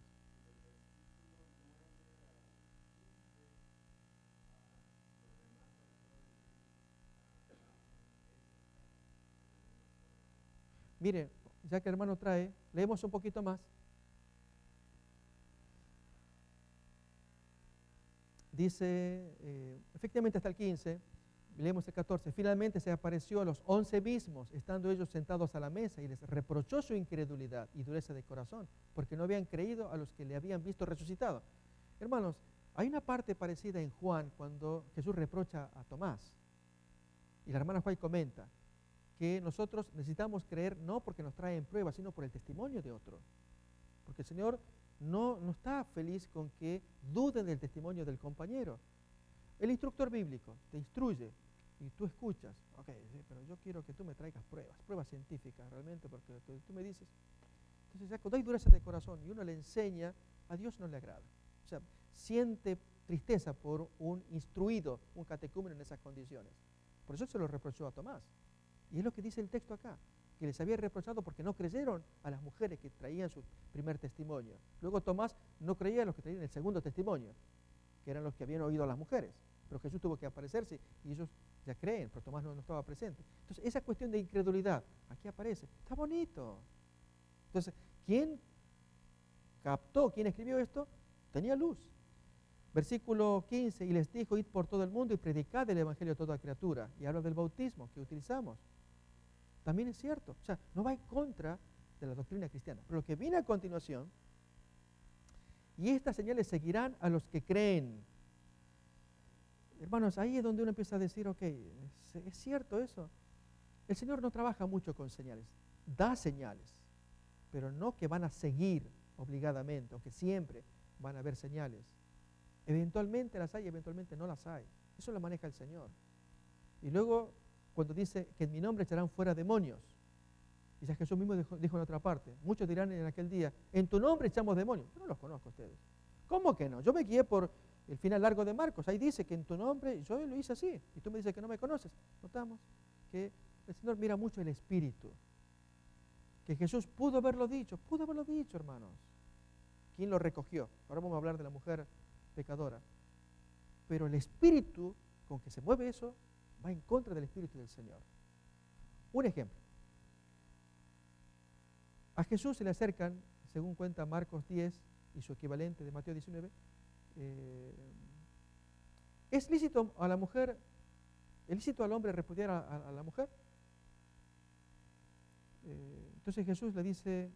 Mire, ya que el hermano trae, leemos un poquito más. Dice, efectivamente hasta el 15, leemos el 14, finalmente se apareció a los 11 mismos, estando ellos sentados a la mesa, y les reprochó su incredulidad y dureza de corazón, porque no habían creído a los que le habían visto resucitado. Hermanos, hay una parte parecida en Juan cuando Jesús reprocha a Tomás. Y la hermana Juan comenta que nosotros necesitamos creer no porque nos traen pruebas, sino por el testimonio de otro. Porque el Señor no está feliz con que duden del testimonio del compañero. El instructor bíblico te instruye y tú escuchas, ok, sí, pero yo quiero que tú me traigas pruebas científicas realmente, porque tú me dices. Entonces ya cuando hay dureza de corazón y uno le enseña, a Dios no le agrada. O sea, siente tristeza por un instruido, un catecúmeno en esas condiciones. Por eso se lo reprochó a Tomás. Y es lo que dice el texto acá, que les había reprochado porque no creyeron a las mujeres que traían su primer testimonio. Luego Tomás no creía a los que traían el segundo testimonio, que eran los que habían oído a las mujeres. Pero Jesús tuvo que aparecerse y ellos ya creen, pero Tomás no estaba presente. Entonces, esa cuestión de incredulidad, aquí aparece. Está bonito. Entonces, ¿quién captó, quién escribió esto? Tenía luz. Versículo 15, y les dijo, id por todo el mundo y predicad el evangelio a toda criatura. Y habla del bautismo que utilizamos. También es cierto, o sea, no va en contra de la doctrina cristiana. Pero lo que viene a continuación, y estas señales seguirán a los que creen. Hermanos, ahí es donde uno empieza a decir, ok, ¿es cierto eso? El Señor no trabaja mucho con señales, da señales, pero no que van a seguir obligadamente, o que siempre van a haber señales. Eventualmente las hay, eventualmente no las hay. Eso lo maneja el Señor. Y luego, cuando dice que en mi nombre echarán fuera demonios, y ya Jesús mismo dijo en otra parte, muchos dirán en aquel día, en tu nombre echamos demonios. Yo no los conozco a ustedes. ¿Cómo que no? Yo me guié por el final largo de Marcos. Ahí dice que en tu nombre, yo lo hice así, y tú me dices que no me conoces. Notamos que el Señor mira mucho el espíritu. Que Jesús pudo haberlo dicho, hermanos. ¿Quién lo recogió? Ahora vamos a hablar de la mujer pecadora. Pero el espíritu con que se mueve eso va en contra del espíritu del Señor. Un ejemplo. A Jesús se le acercan, según cuenta Marcos 10 y su equivalente de Mateo 19, ¿es lícito a la mujer, es lícito al hombre repudiar a la mujer? Entonces Jesús le dice,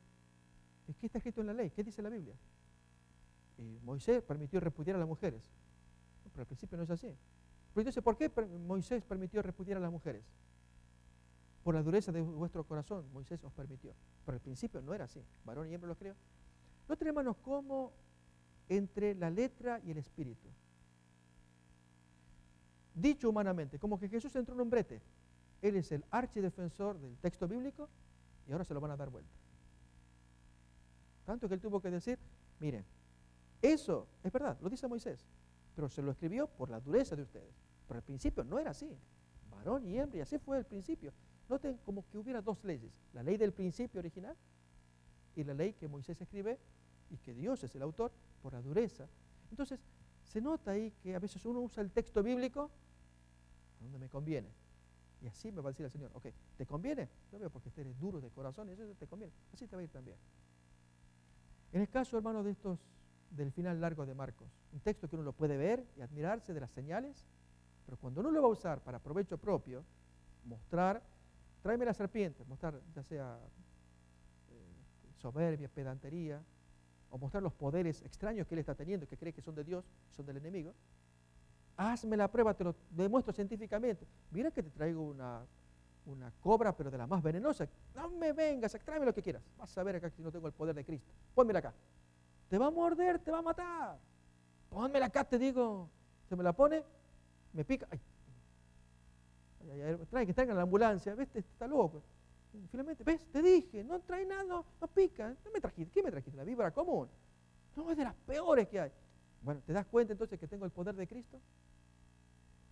¿qué está escrito en la ley? ¿Qué dice la Biblia? Moisés permitió repudiar a las mujeres. Pero al principio no es así. Pero entonces, ¿por qué Moisés permitió repudiar a las mujeres? Por la dureza de vuestro corazón, Moisés os permitió. Pero al principio no era así. Varón y hembra los creó. Noten, hermanos, cómo entre la letra y el espíritu. Dicho humanamente, como que Jesús entró en un brete. Él es el archidefensor del texto bíblico y ahora se lo van a dar vuelta. Tanto que él tuvo que decir, miren, eso es verdad, lo dice Moisés, pero se lo escribió por la dureza de ustedes. Pero al principio no era así. Varón y hembra, y así fue al principio. Noten como que hubiera dos leyes, la ley del principio original y la ley que Moisés escribe y que Dios es el autor por la dureza. Entonces, se nota ahí que a veces uno usa el texto bíblico donde me conviene. Y así me va a decir el Señor, ok, ¿te conviene? Yo veo porque eres duro de corazón y eso te conviene. Así te va a ir también. En el caso, hermanos, de estos, del final largo de Marcos, un texto que uno lo puede ver y admirarse de las señales, pero cuando uno lo va a usar para provecho propio, mostrar, tráeme la serpiente, mostrar ya sea soberbia, pedantería, o mostrar los poderes extraños que él está teniendo, que cree que son de Dios, son del enemigo. Hazme la prueba, te lo demuestro científicamente. Mira que te traigo una cobra, pero de la más venenosa. No me vengas, tráeme lo que quieras. Vas a ver acá si no tengo el poder de Cristo. Pónmela acá. Te va a morder, te va a matar. Pónmela acá, te digo. Se me la pone, me pica. Ay. Que traigan la ambulancia. ¿Ves? Está loco. Finalmente, ¿ves? Te dije, no trae nada, no pica. ¿Qué me trajiste? ¿La víbora común? No, es de las peores que hay. Bueno, ¿te das cuenta entonces que tengo el poder de Cristo?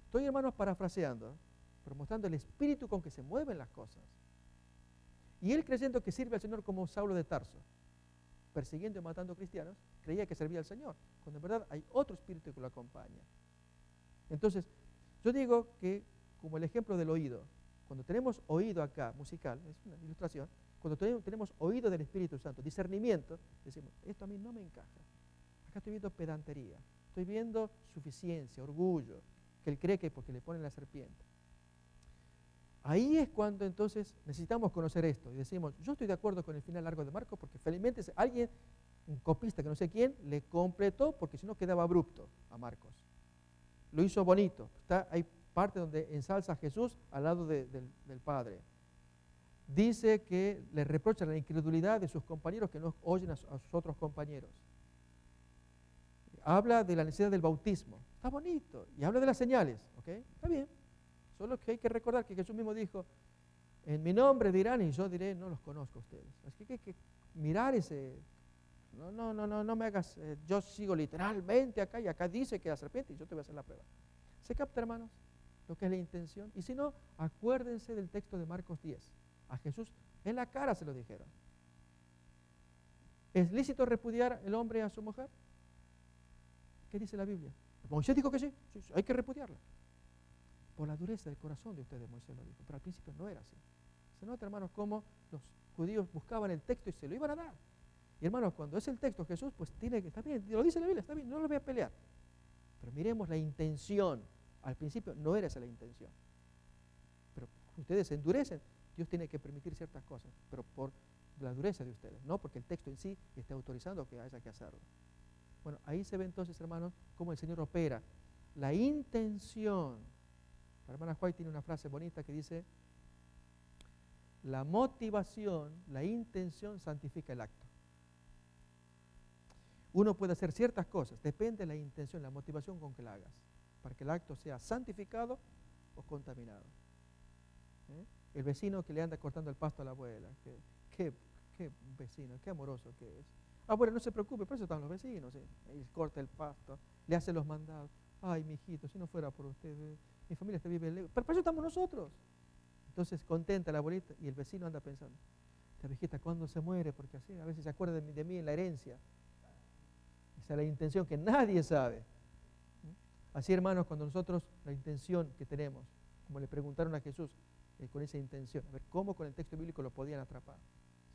Estoy, hermanos, parafraseando, pero mostrando el espíritu con que se mueven las cosas. Y él, creyendo que sirve al Señor como Saulo de Tarso, persiguiendo y matando cristianos, creía que servía al Señor, cuando en verdad hay otro espíritu que lo acompaña. Entonces, yo digo que, como el ejemplo del oído, cuando tenemos oído acá, musical, es una ilustración, cuando tenemos oído del Espíritu Santo, discernimiento, decimos, esto a mí no me encaja. Acá estoy viendo pedantería, estoy viendo suficiencia, orgullo, que él cree que porque le ponen la serpiente. Ahí es cuando entonces necesitamos conocer esto y decimos, yo estoy de acuerdo con el final largo de Marcos porque felizmente alguien, un copista que no sé quién, le completó porque si no quedaba abrupto a Marcos. Lo hizo bonito. Hay parte donde ensalza a Jesús al lado del Padre. Dice que le reprocha la incredulidad de sus compañeros que no oyen a sus otros compañeros. Habla de la necesidad del bautismo. Está bonito. Y habla de las señales. ¿Ok? Está bien. Solo que hay que recordar que Jesús mismo dijo, en mi nombre dirán y yo diré, no los conozco a ustedes. Así que hay que mirar ese... No me hagas... yo sigo literalmente acá y acá dice que la serpiente y yo te voy a hacer la prueba. ¿Se capta, hermanos? Lo que es la intención. Y si no, acuérdense del texto de Marcos 10. A Jesús en la cara se lo dijeron. ¿Es lícito repudiar el hombre a su mujer? ¿Qué dice la Biblia? Moisés dijo que sí, hay que repudiarla. Por la dureza del corazón de ustedes, Moisés lo dijo. Pero al principio no era así. Se nota, hermanos, cómo los judíos buscaban el texto y se lo iban a dar. Y hermanos, cuando es el texto Jesús, pues tiene que, está bien, lo dice la Biblia, está bien, no lo voy a pelear. Pero miremos la intención. Al principio no era esa la intención. Pero ustedes se endurecen, Dios tiene que permitir ciertas cosas, pero por la dureza de ustedes, no porque el texto en sí esté autorizando que haya que hacerlo. Bueno, ahí se ve entonces, hermanos, cómo el Señor opera. La intención. La hermana White tiene una frase bonita que dice, la motivación, la intención santifica el acto. Uno puede hacer ciertas cosas, depende de la intención, la motivación con que la hagas, para que el acto sea santificado o contaminado. El vecino que le anda cortando el pasto a la abuela, qué vecino, qué amoroso que es. Abuela, no se preocupe, por eso están los vecinos, él corta el pasto, le hace los mandados. Ay, mi hijito, si no fuera por usted, mi familia está vive lejos, pero por eso estamos nosotros. Entonces contenta la abuelita y el vecino anda pensando, esta viejita, ¿cuándo se muere? Porque así a veces se acuerda de mí en la herencia. Esa es la intención que nadie sabe. Así, hermanos, cuando nosotros, la intención que tenemos, como le preguntaron a Jesús, con esa intención, a ver cómo con el texto bíblico lo podían atrapar.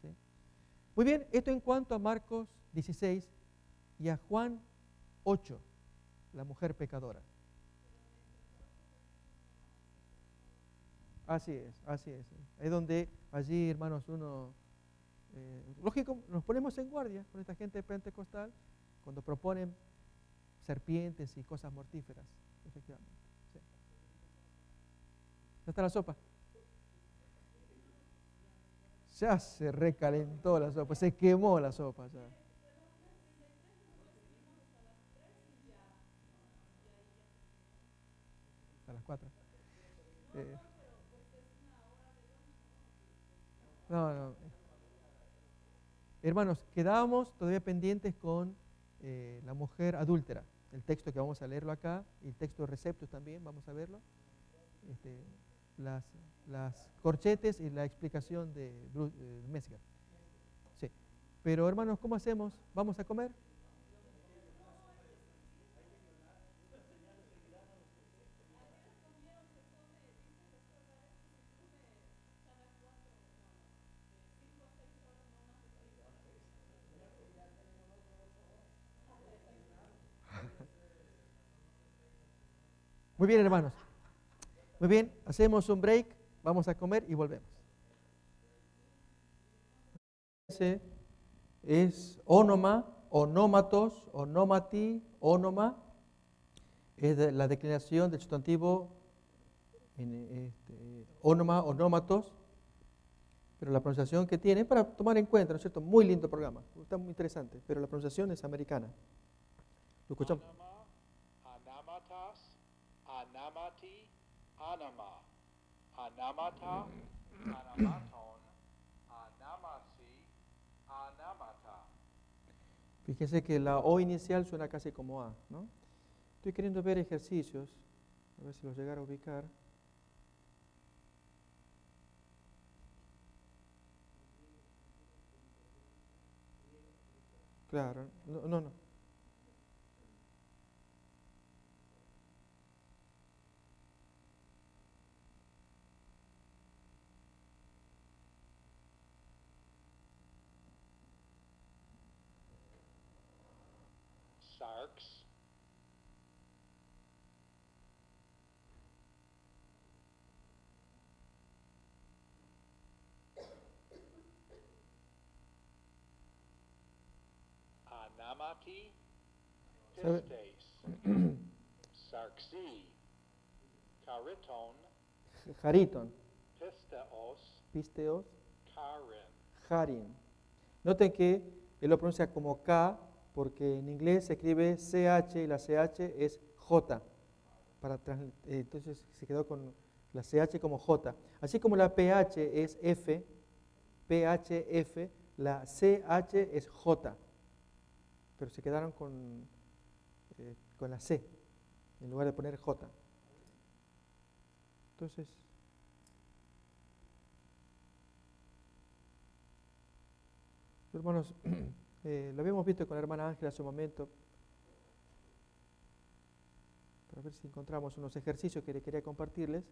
¿Sí? Muy bien, esto en cuanto a Marcos 16 y a Juan 8, la mujer pecadora. Así es, así es. Es donde allí, hermanos, uno, lógico, nos ponemos en guardia con esta gente pentecostal cuando proponen serpientes y cosas mortíferas, efectivamente. Sí. ¿Ya está la sopa? Ya se recalentó la sopa, se quemó la sopa ya. A las 4. No. Hermanos, quedábamos todavía pendientes con la mujer adúltera. El texto que vamos a leerlo acá, y el texto de Receptus también, vamos a verlo. Las corchetes y la explicación de Metzger. Sí. Pero hermanos, ¿cómo hacemos? ¿Vamos a comer? Muy bien, hermanos. Muy bien, hacemos un break, vamos a comer y volvemos. Es ónoma, onómatos, onómati, ónoma. Es la declinación del sustantivo ónoma, onómatos. Pero la pronunciación que tiene, para tomar en cuenta, ¿no es cierto? Muy lindo programa, está muy interesante, pero la pronunciación es americana. ¿Lo escuchamos? Anamatas, anamati, anama, anamata, anamaton, anamasi, anamata. Fíjense que la O inicial suena casi como A, ¿no? Estoy queriendo ver ejercicios, a ver si los llegara a ubicar. Claro, no. Sarks, anamati, ¿Sabe? pistes, sarxi, cariton, Jariton, pisteos, karin. jarin. Noten que él lo pronuncia como K porque en inglés se escribe CH y la CH es J. Entonces se quedó con la CH como J. Así como la PH es F, PHF, la CH es J. Pero se quedaron con la C en lugar de poner J. Entonces, hermanos, lo habíamos visto con la hermana Ángela hace un momento, para ver si encontramos unos ejercicios que le quería compartirles.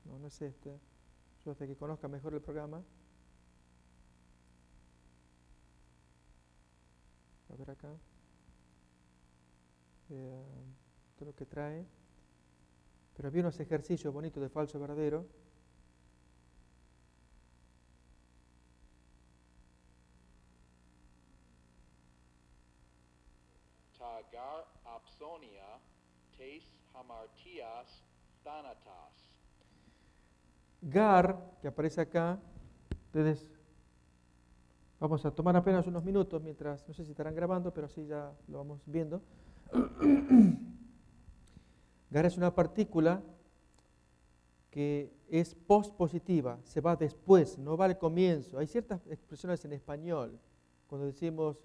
No es este. Yo hasta que conozca mejor el programa. A ver acá. Esto es lo que trae. Pero había unos ejercicios bonitos de falso verdadero. Tagar apsonia, tes hamartias, thanatas. Gar, que aparece acá, ustedes vamos a tomar apenas unos minutos mientras, no sé si estarán grabando, pero así ya lo vamos viendo. Gar es una partícula que es pospositiva, se va después, no va al comienzo. Hay ciertas expresiones en español, cuando decimos,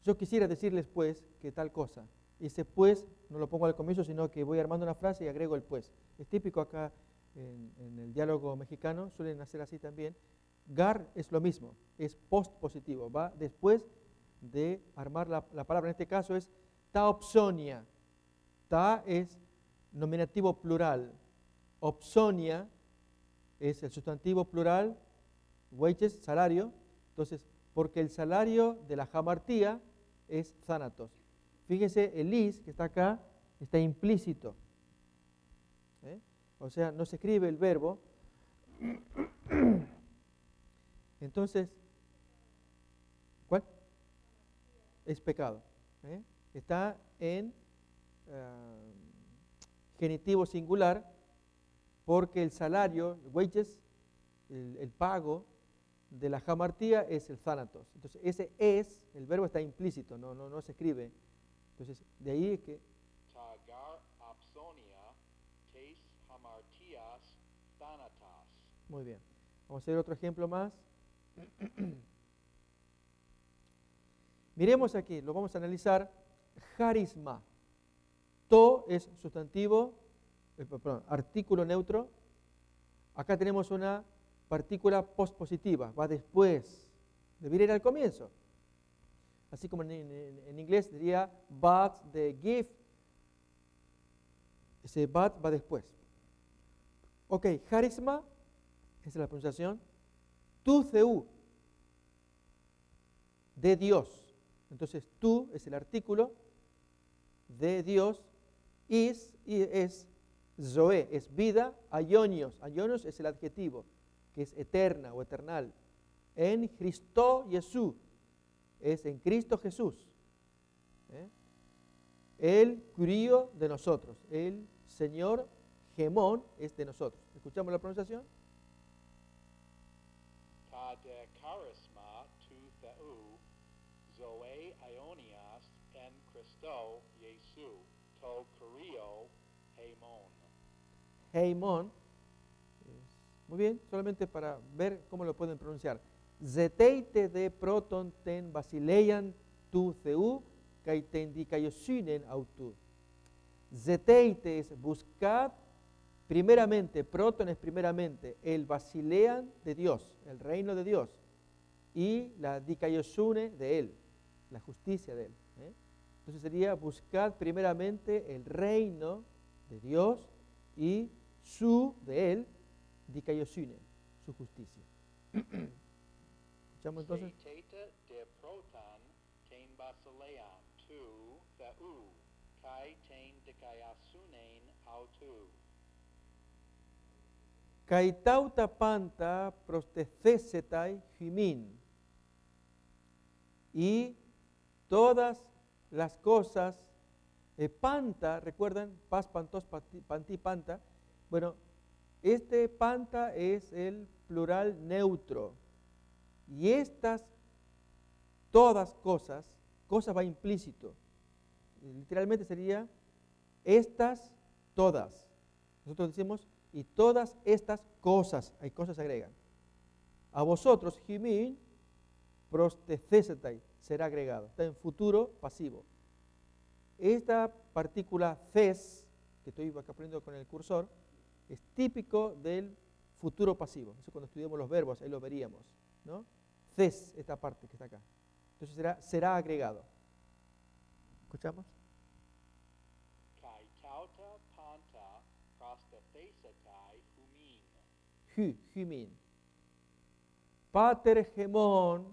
yo quisiera decirles pues que tal cosa, Y ese pues no lo pongo al comienzo, sino que voy armando una frase y agrego el pues. Es típico acá en el diálogo mexicano, suelen hacer así también. Gar es lo mismo, es postpositivo, va después de armar la palabra. En este caso es taopsonia. Ta es nominativo plural. Opsonia es el sustantivo plural, wages, salario. Entonces, porque el salario de la hamartía es thanatos. Fíjense, el is que está acá está implícito. O sea, no se escribe el verbo. Entonces, ¿cuál? Es pecado. Está en genitivo singular porque el salario, wages, el pago de la hamartía es el thanatos. Entonces, ese es, el verbo está implícito, no se escribe. Entonces, de ahí es que Tagar apsonia tes hamartias thanatas. muy bien. Vamos a hacer otro ejemplo más. Miremos aquí, lo vamos a analizar. Charisma. To es sustantivo, artículo neutro. Acá tenemos una partícula pospositiva, va después. Debería ir al comienzo. Así como en inglés diría but the gift. Ese but va después. Ok, charisma, esa es la pronunciación. Tu theu, de Dios. Entonces, tú es el artículo, de Dios, is zoe, es vida, aionios. Aionios es el adjetivo, que es eterna o eternal. En Cristo Jesús, es en Cristo Jesús. El curio de nosotros, el Señor Gemón es de nosotros. ¿Escuchamos la pronunciación? Ta de charisma tu theu, zoe ionias en Christo Jesu, to curio heimon. Heimon. Muy bien, solamente para ver cómo lo pueden pronunciar. Zeteite de proton ten basileian tu theu, kai ten dikaiosynen autu. Zeteite es buscad primeramente, proton es primeramente el basilean de Dios, el reino de Dios, y la dikaiosune de Él, la justicia de Él. Entonces sería buscad primeramente el reino de Dios y su de Él, dikaiosune, su justicia. ¿Escuchamos entonces? Zetete de proton ten basilean tu theu, kai ten dikaiasunen autu. Kaitauta panta prostecesetai hymin. Y todas las cosas, panta, recuerdan, pas, pantos, panti, panta. Bueno, este panta es el plural neutro. Y estas, todas cosas, cosas va implícito. Literalmente sería estas, todas. Nosotros decimos, y todas estas cosas, hay cosas agregan. A vosotros, hymin, prostecesetai, será agregado. Está en futuro pasivo. Esta partícula ces, que estoy acá poniendo con el cursor, es típico del futuro pasivo. Eso cuando estudiamos los verbos, ahí lo veríamos, ¿no? Ces, esta parte que está acá. Entonces será agregado. ¿Escuchamos? Kai tauta panta prostecesetai humin. Hymin. Pater gemon,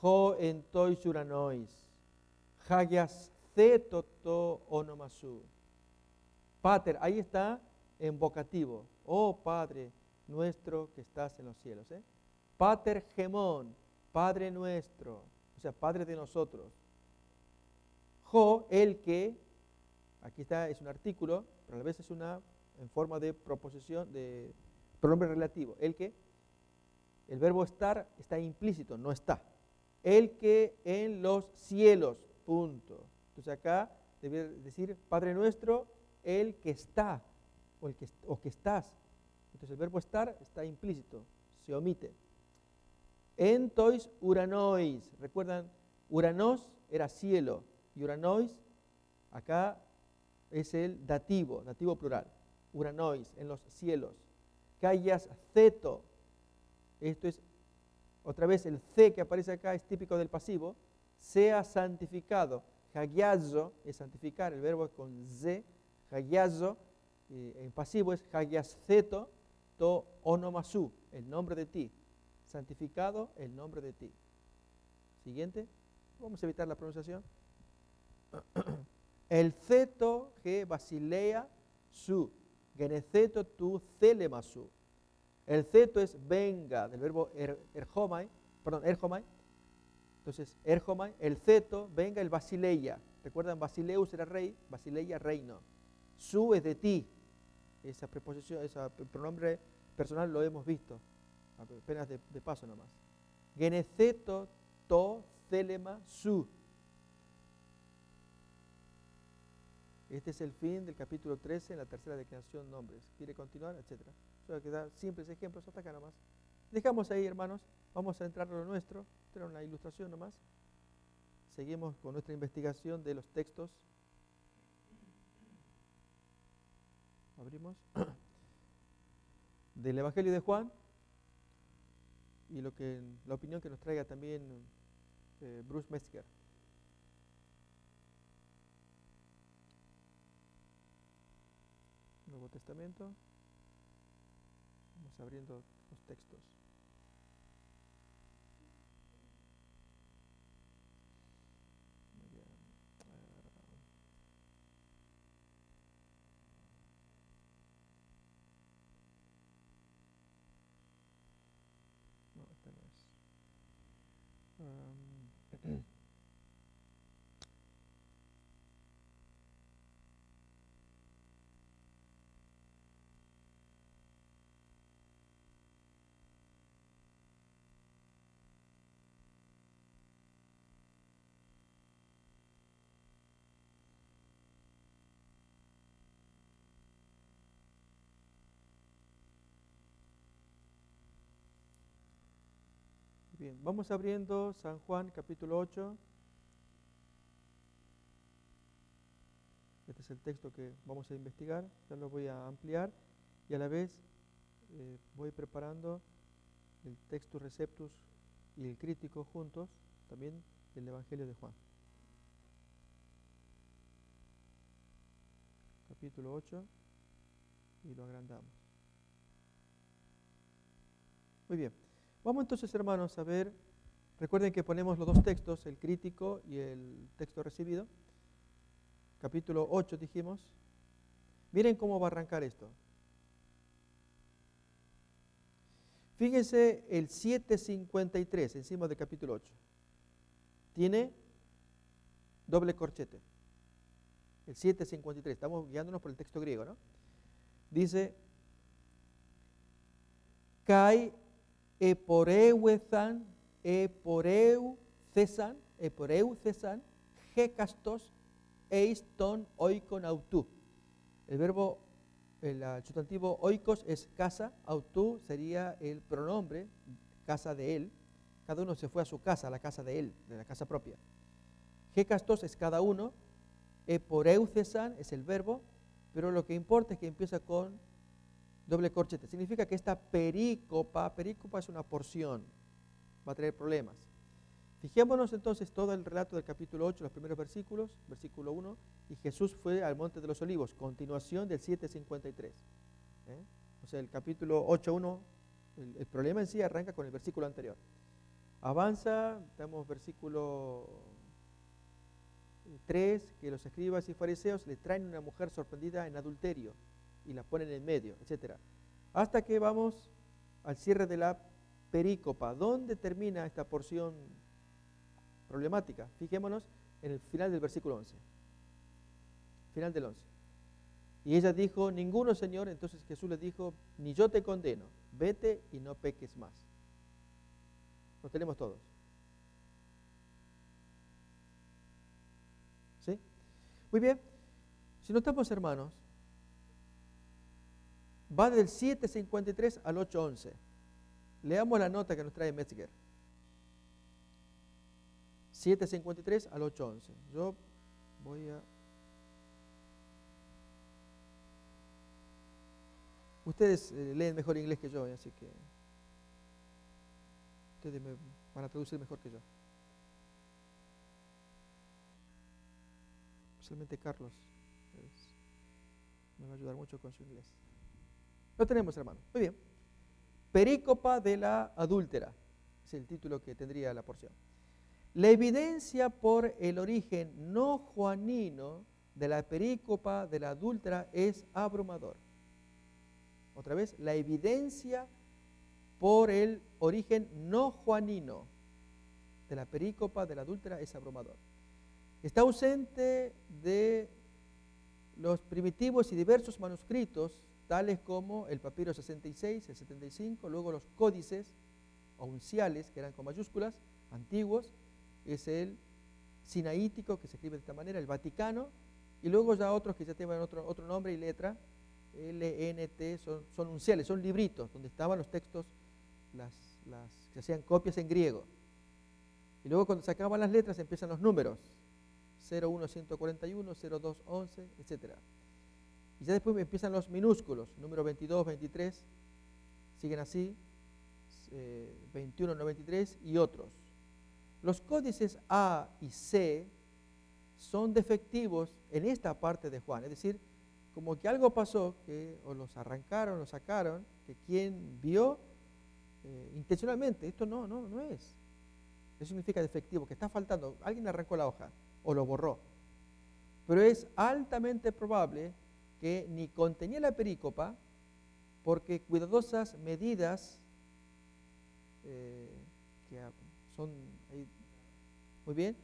ho entois uranois, hagias cetoto onomasu. Pater, ahí está en vocativo. Oh Padre nuestro que estás en los cielos. Pater gemon, Padre nuestro, o sea, Padre de nosotros. Jo, el que, aquí está, es un artículo, pero a la vez es una en forma de proposición, de pronombre relativo. El que, el verbo estar está implícito, no está. El que en los cielos, punto. Entonces acá debe decir Padre nuestro, el que está, o que estás. Entonces el verbo estar está implícito, se omite. Entois uranois, recuerdan, uranos era cielo, y uranois, Acá es el dativo plural. Uranois, en los cielos. Kaias theto. Esto es, otra vez, el C que aparece acá es típico del pasivo. Sea santificado. Hagiazo es santificar, el verbo es con Z. Hagiazo, en pasivo es hagias theto to onomasu, el nombre de ti. Santificado, el nombre de ti. Siguiente. Vamos a evitar la pronunciación. El ceto que basilea su. Geneceto tu celemasu. El ceto es venga, del verbo erhomai. Entonces, erhomai, el ceto, venga el basileia. ¿Recuerdan? Basileus era rey, basileia reino. Su es de ti. Esa preposición, ese pronombre personal lo hemos visto. Apenas de paso nomás. Geneceto to celema su. Este es el fin del capítulo 13 en la tercera declaración nombres. ¿Quiere continuar? Etcétera. Solo que dar simples ejemplos hasta acá nomás. Dejamos ahí, hermanos. Vamos a entrar a lo nuestro. Esta era una ilustración nomás. Seguimos con nuestra investigación de los textos. Abrimos. Del Evangelio de Juan. Y la opinión que nos traiga también Bruce Metzger. Nuevo Testamento. Vamos abriendo los textos. Muy bien. No, esta no es. Bien, vamos abriendo San Juan capítulo 8. Este es el texto que vamos a investigar, ya lo voy a ampliar y a la vez voy preparando el Textus Receptus y el crítico juntos, también del Evangelio de Juan. Capítulo 8 y lo agrandamos. Muy bien. Vamos entonces, hermanos, a ver, recuerden que ponemos los dos textos, el crítico y el texto recibido. Capítulo 8 dijimos. Miren cómo va a arrancar esto. Fíjense el 753 encima del capítulo 8. Tiene doble corchete. El 753, estamos guiándonos por el texto griego, ¿no? Dice, Kai eporeuezan, eporeu cesan, hekastos, eiston oikon autu. El verbo, el sustantivo oikos es casa, autu sería el pronombre, casa de él. Cada uno se fue a su casa, a la casa de él, de la casa propia. Hekastos es cada uno, eporeu cesan es el verbo, pero lo que importa es que empieza con doble corchete. Significa que esta perícopa es una porción, va a traer problemas. Fijémonos entonces todo el relato del capítulo 8, los primeros versículos, versículo 1, y Jesús fue al Monte de los Olivos, continuación del 753. O sea, el capítulo 8.1, el problema en sí arranca con el versículo anterior. Avanza, estamos versículo 3, que los escribas y fariseos le traen una mujer sorprendida en adulterio y la ponen en medio, etc. Hasta que vamos al cierre de la perícopa. ¿Dónde termina esta porción problemática? Fijémonos en el final del versículo 11. Final del 11. Y ella dijo, ninguno, Señor. Entonces Jesús le dijo, ni yo te condeno, vete y no peques más. Lo tenemos todos. ¿Sí? Muy bien. Si notamos, hermanos, va del 7.53 al 8.11. Leamos la nota que nos trae Metzger. 7.53 al 8.11. Yo voy a Ustedes leen mejor inglés que yo, así que ustedes me van a traducir mejor que yo. Especialmente Carlos me va a ayudar mucho con su inglés. Lo tenemos, hermano. Muy bien. Perícopa de la adúltera es el título que tendría la porción. La evidencia por el origen no juanino de la perícopa de la adúltera es abrumador. Otra vez, la evidencia por el origen no juanino de la perícopa de la adúltera es abrumador. Está ausente de los primitivos y diversos manuscritos, tales como el papiro 66, el 75, luego los códices o unciales, que eran con mayúsculas, antiguos, es el sinaítico, que se escribe de esta manera, el Vaticano, y luego ya otros que ya tienen otro nombre y letra, LNT, son unciales, son libritos, donde estaban los textos, se hacían copias en griego. Y luego cuando se acaban las letras empiezan los números, 01141, 0211, etc. Y ya después empiezan los minúsculos, número 22, 23, siguen así, 21, 93 y otros. Los códices A y C son defectivos en esta parte de Juan, es decir, como que algo pasó, que o los arrancaron, los sacaron, que quien vio intencionalmente, esto no es. Eso significa defectivo, que está faltando, alguien le arrancó la hoja o lo borró. Pero es altamente probable que ni contenía la perícopa, porque cuidadosas medidas que son ahí, muy bien,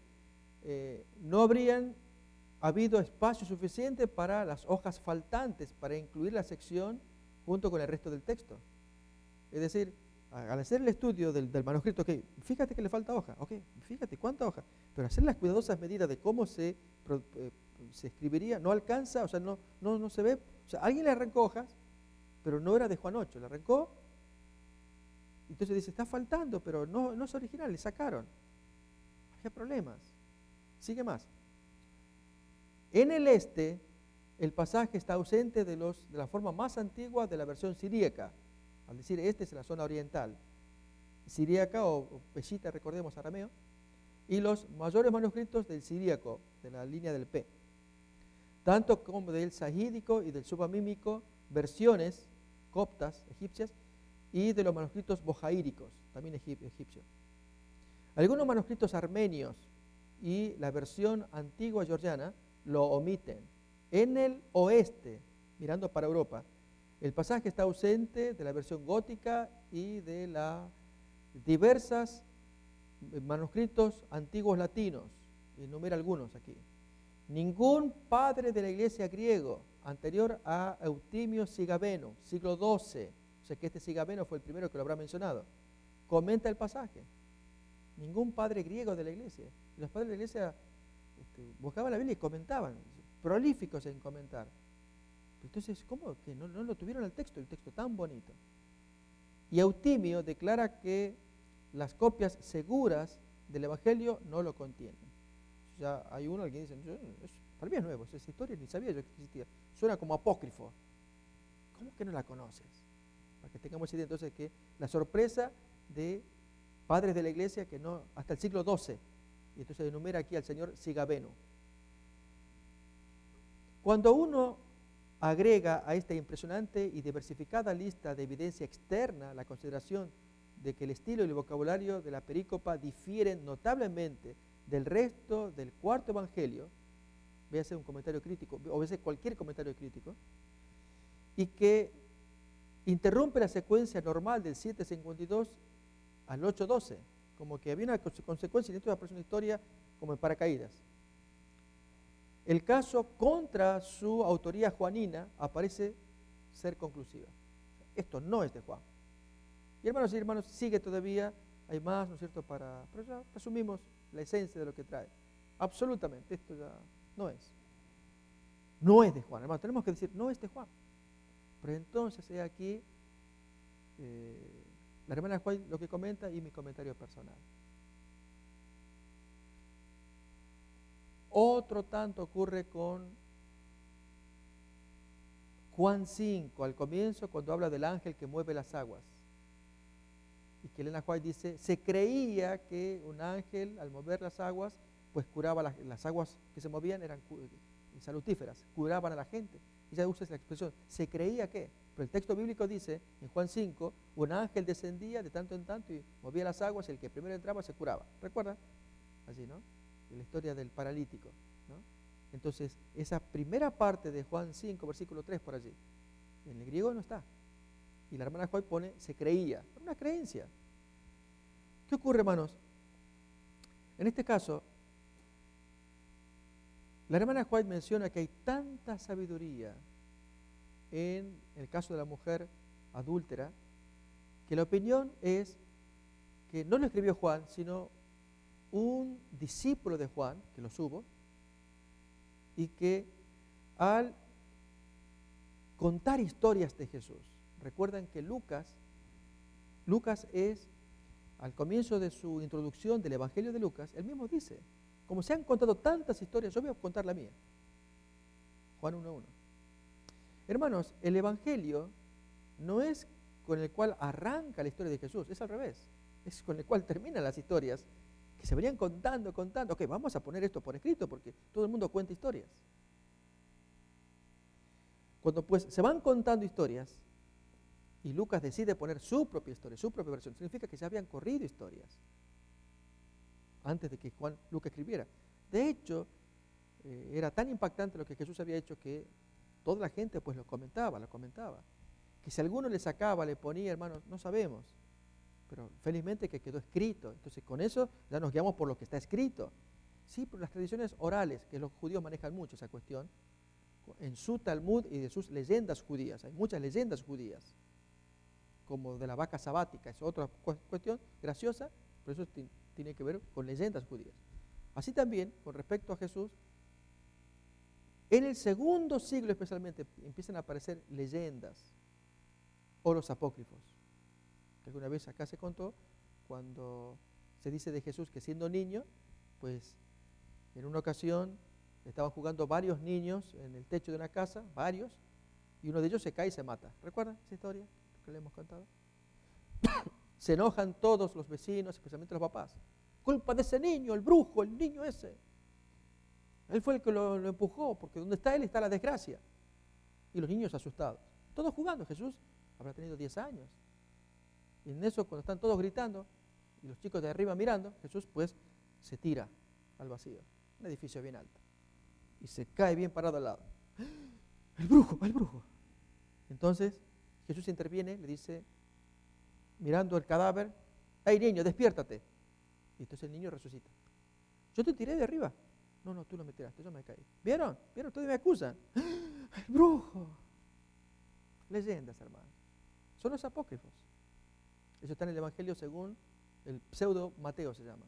no habrían habido espacio suficiente para las hojas faltantes para incluir la sección junto con el resto del texto. Es decir, al hacer el estudio del manuscrito, okay, fíjate que le falta hoja, okay, fíjate cuánta hoja, pero hacer las cuidadosas medidas de cómo se escribiría, no alcanza, o sea, no se ve, o sea, alguien le arrancó hojas, pero no era de Juan 8, le arrancó, entonces dice, está faltando, pero no es original, le sacaron. Había problemas. Sigue más. En el este, el pasaje está ausente de la forma más antigua de la versión siríaca. Al decir este es la zona oriental. Siríaca o peshita, recordemos, arameo. Y los mayores manuscritos del siríaco, de la línea del P. Tanto como del sahídico y del subamímico, versiones coptas, egipcias, y de los manuscritos bojaíricos, también egipcios. Algunos manuscritos armenios y la versión antigua georgiana lo omiten. En el oeste, mirando para Europa, el pasaje está ausente de la versión gótica y de las diversas manuscritos antiguos latinos, y enumera algunos aquí. Ningún padre de la iglesia griego anterior a Eutimio Sigabeno, siglo XII, o sea que este Sigabeno fue el primero que lo habrá mencionado, comenta el pasaje. Ningún padre griego de la iglesia. Los padres de la iglesia buscaban la Biblia y comentaban, prolíficos en comentar. Entonces, ¿cómo que no lo tuvieron el texto tan bonito? Y Eutimio declara que las copias seguras del Evangelio no lo contienen. Ya hay uno que dice, para mí es nuevo, esa historia ni sabía yo que existía. Suena como apócrifo. ¿Cómo que no la conoces? Para que tengamos idea entonces que la sorpresa de padres de la iglesia que no, hasta el siglo XII, y entonces enumera aquí al señor Sigabeno. Cuando uno agrega a esta impresionante y diversificada lista de evidencia externa la consideración de que el estilo y el vocabulario de la perícopa difieren notablemente del resto del cuarto evangelio, véase un comentario crítico, o véase cualquier comentario crítico, y que interrumpe la secuencia normal del 7:52 al 8:12, como que había una consecuencia y esto aparece una historia como en paracaídas. El caso contra su autoría juanina aparece ser conclusiva. Esto no es de Juan. Y hermanos y hermanos, sigue todavía, hay más, ¿no es cierto?, pero ya resumimos la esencia de lo que trae. Absolutamente, esto ya no es. No es de Juan, hermanos, tenemos que decir, no es de Juan. Pero entonces he aquí la hermana Juan lo que comenta y mi comentario personal. Otro tanto ocurre con Juan 5, al comienzo, cuando habla del ángel que mueve las aguas. Y que Elena White dice, se creía que un ángel al mover las aguas, pues curaba las aguas que se movían, eran salutíferas, curaban a la gente. Ella usa esa expresión, se creía que, pero el texto bíblico dice, en Juan 5, un ángel descendía de tanto en tanto y movía las aguas y el que primero entraba se curaba. ¿Recuerdan? Allí, ¿no? En la historia del paralítico, ¿no? Entonces, esa primera parte de Juan 5, versículo 3 por allí, en el griego no está. Y la hermana White pone, se creía, una creencia. ¿Qué ocurre, hermanos? En este caso, la hermana White menciona que hay tanta sabiduría en el caso de la mujer adúltera, que la opinión es que no lo escribió Juan, sino un discípulo de Juan, que los hubo, y que al contar historias de Jesús, recuerdan que Lucas es, al comienzo de su introducción del Evangelio de Lucas, él mismo dice, como se han contado tantas historias, yo voy a contar la mía. Juan 1:1. Hermanos, el Evangelio no es con el cual arranca la historia de Jesús, es al revés. Es con el cual terminan las historias que se venían contando. Ok, vamos a poner esto por escrito porque todo el mundo cuenta historias. Cuando pues se van contando historias y Lucas decide poner su propia historia, su propia versión, significa que ya habían corrido historias antes de que Lucas escribiera. De hecho, era tan impactante lo que Jesús había hecho que toda la gente pues lo comentaba. Que si alguno le sacaba, le ponía, hermanos, no sabemos. Pero felizmente que quedó escrito. Entonces con eso ya nos guiamos por lo que está escrito. Sí, pero las tradiciones orales, que los judíos manejan mucho esa cuestión, en su Talmud y de sus leyendas judías, hay muchas leyendas judías, como de la vaca sabática, es otra cuestión graciosa, pero eso tiene que ver con leyendas judías. Así también, con respecto a Jesús, en el segundo siglo especialmente empiezan a aparecer leyendas o los apócrifos. Que alguna vez acá se contó cuando se dice de Jesús que siendo niño, pues en una ocasión estaban jugando varios niños en el techo de una casa, varios, y uno de ellos se cae y se mata. ¿Recuerdan esa historia que le hemos contado? Se enojan todos los vecinos, especialmente los papás. Culpa de ese niño, el brujo, el niño ese. Él fue el que lo empujó, porque donde está él está la desgracia. Y los niños asustados. Todos jugando. Jesús habrá tenido 10 años. Y en eso, cuando están todos gritando, y los chicos de arriba mirando, Jesús pues se tira al vacío. Un edificio bien alto. Y se cae bien parado al lado. ¡El brujo! ¡El brujo! Entonces, Jesús interviene, le dice, mirando el cadáver, ¡hey niño, despiértate! Y entonces el niño resucita. Yo te tiré de arriba. No, tú no me tiraste, yo me caí. ¿Vieron? Ustedes me acusan. ¡El brujo! Leyendas, hermanos. Son los apócrifos. Eso está en el Evangelio según el pseudo Mateo se llama.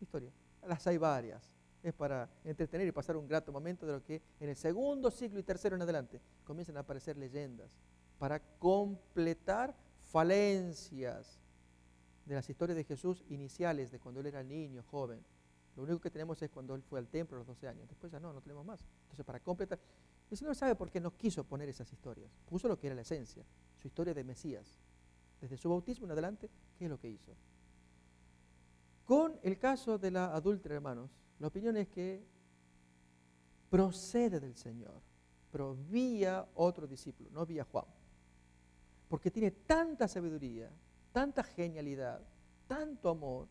Historia. Las hay varias. Es para entretener y pasar un grato momento de lo que en el segundo siglo y tercero en adelante comienzan a aparecer leyendas para completar falencias de las historias de Jesús iniciales, de cuando él era niño, joven. Lo único que tenemos es cuando él fue al templo a los 12 años. Después ya no tenemos más. Entonces, para completar... El Señor sabe por qué no quiso poner esas historias. Puso lo que era la esencia, su historia de Mesías. Desde su bautismo en adelante, ¿qué es lo que hizo? Con el caso de la adúltera, hermanos, la opinión es que procede del Señor, pero vía otro discípulo, no vía Juan. Porque tiene tanta sabiduría, tanta genialidad, tanto amor,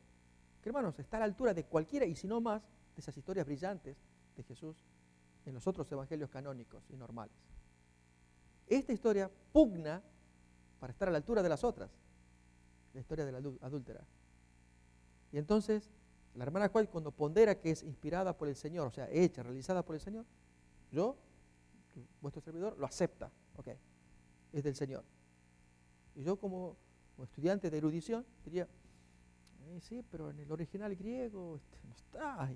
que hermanos, está a la altura de cualquiera, y si no más, de esas historias brillantes de Jesús en los otros evangelios canónicos y normales. Esta historia pugna para estar a la altura de las otras, la historia de la adúltera. Y entonces, la hermana White, cuando pondera que es inspirada por el Señor, o sea, hecha, realizada por el Señor, yo, vuestro servidor, lo acepta, ok, es del Señor. Y yo como estudiante de erudición diría, sí, pero en el original griego no está,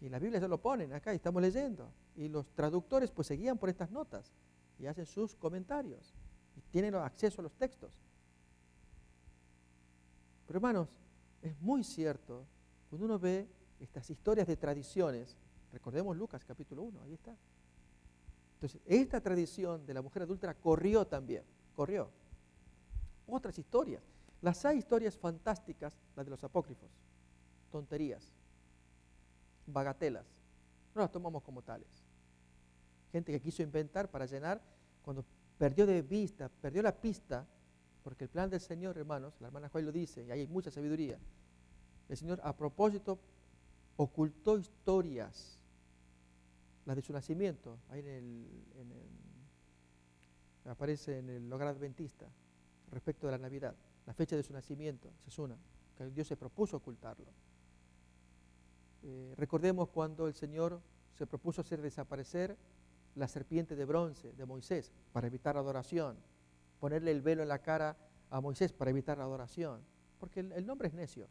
y la Biblia ya lo ponen acá y estamos leyendo. Y los traductores pues se guían por estas notas y hacen sus comentarios y tienen acceso a los textos. Pero hermanos, es muy cierto, cuando uno ve estas historias de tradiciones, recordemos Lucas capítulo 1, ahí está. Entonces, esta tradición de la mujer adúltera corrió también, corrió. Otras historias. Las hay historias fantásticas, las de los apócrifos, tonterías, bagatelas. No las tomamos como tales. Gente que quiso inventar para llenar, cuando perdió de vista, perdió la pista, porque el plan del Señor, hermanos, la hermana Juárez lo dice, y hay mucha sabiduría, el Señor a propósito ocultó historias, las de su nacimiento, ahí aparece en el hogar adventista, respecto de la Navidad, la fecha de su nacimiento, esa es una, que Dios se propuso ocultarlo. Recordemos cuando el Señor se propuso hacer desaparecer la serpiente de bronce de Moisés para evitar adoración, ponerle el velo en la cara a Moisés para evitar la adoración, porque el hombre es necio,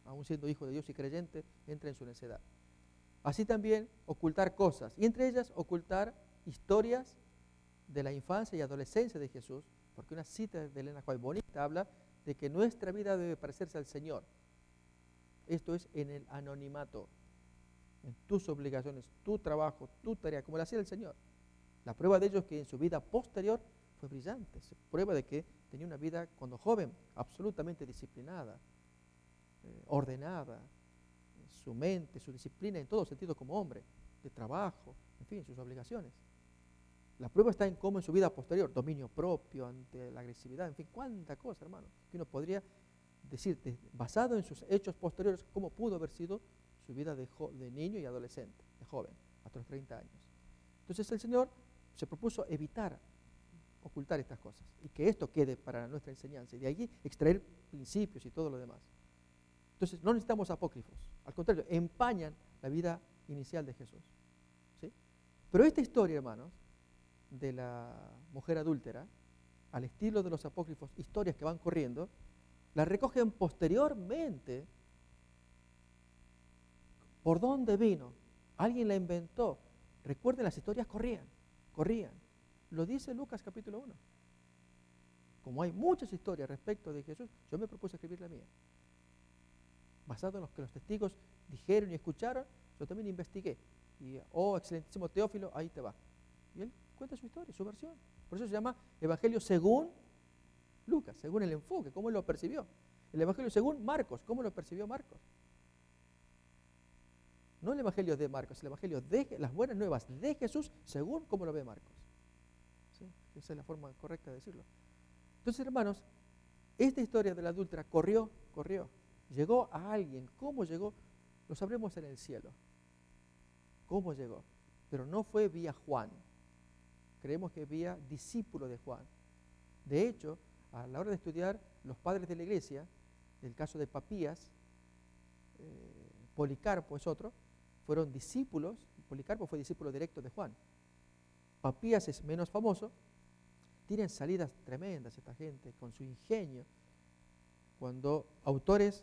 aún siendo hijo de Dios y creyente, entra en su necedad. Así también ocultar cosas, y entre ellas ocultar historias de la infancia y adolescencia de Jesús, porque una cita de Elena White bonita habla de que nuestra vida debe parecerse al Señor. Esto es en el anonimato, en tus obligaciones, tu trabajo, tu tarea, como lo hacía el Señor. La prueba de ello es que en su vida posterior fue brillante, se prueba de que tenía una vida cuando joven absolutamente disciplinada, ordenada, su mente, su disciplina en todo sentido como hombre, de trabajo, en fin, sus obligaciones. La prueba está en cómo en su vida posterior, dominio propio ante la agresividad, en fin, cuánta cosa, hermano, que uno podría decirte, basado en sus hechos posteriores, cómo pudo haber sido su vida de niño y adolescente, de joven, hasta los 30 años. Entonces el Señor se propuso evitar, ocultar estas cosas, y que esto quede para nuestra enseñanza, y de allí extraer principios y todo lo demás. Entonces no necesitamos apócrifos, al contrario, empañan la vida inicial de Jesús, ¿sí? Pero esta historia, hermanos, de la mujer adúltera, al estilo de los apócrifos, historias que van corriendo, la recogen posteriormente. ¿Por dónde vino? Alguien la inventó. Recuerden, las historias corrían. Lo dice Lucas capítulo 1. Como hay muchas historias respecto de Jesús, yo me propuse escribir la mía. Basado en lo que los testigos dijeron y escucharon, yo también investigué. Y, oh, excelentísimo Teófilo, ahí te va. Y él cuenta su historia, su versión. Por eso se llama Evangelio según Lucas, según el enfoque, cómo él lo percibió. El Evangelio según Marcos, cómo lo percibió Marcos. No el Evangelio de Marcos, el Evangelio de las buenas nuevas de Jesús según cómo lo ve Marcos. ¿Sí? Esa es la forma correcta de decirlo. Entonces, hermanos, esta historia de la adúltera corrió. Llegó a alguien. ¿Cómo llegó? Lo sabremos en el cielo. ¿Cómo llegó? Pero no fue vía Juan. Creemos que vía discípulo de Juan. De hecho, a la hora de estudiar los padres de la iglesia, el caso de Papías, Policarpo es otro, fueron discípulos. Policarpo fue discípulo directo de Juan. Papías es menos famoso. Tienen salidas tremendas esta gente, con su ingenio. Cuando autores,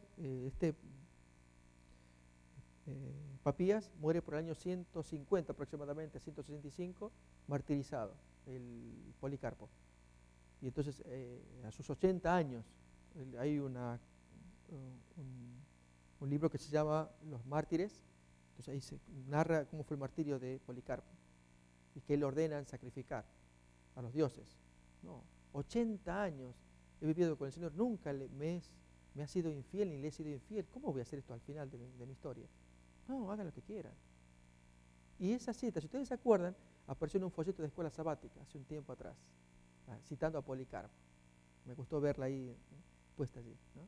Papías muere por el año 150 aproximadamente, 165, martirizado, el Policarpo. Y entonces a sus 80 años hay un libro que se llama Los Mártires. Entonces ahí se narra cómo fue el martirio de Policarpo y que le ordenan sacrificar a los dioses. No, 80 años he vivido con el Señor, nunca me ha sido infiel ni le he sido infiel. ¿Cómo voy a hacer esto al final de mi historia? No, hagan lo que quieran. Y esa cita, si ustedes se acuerdan, apareció en un folleto de escuela sabática hace un tiempo atrás, citando a Policarpo. Me gustó verla ahí puesta allí, ¿no?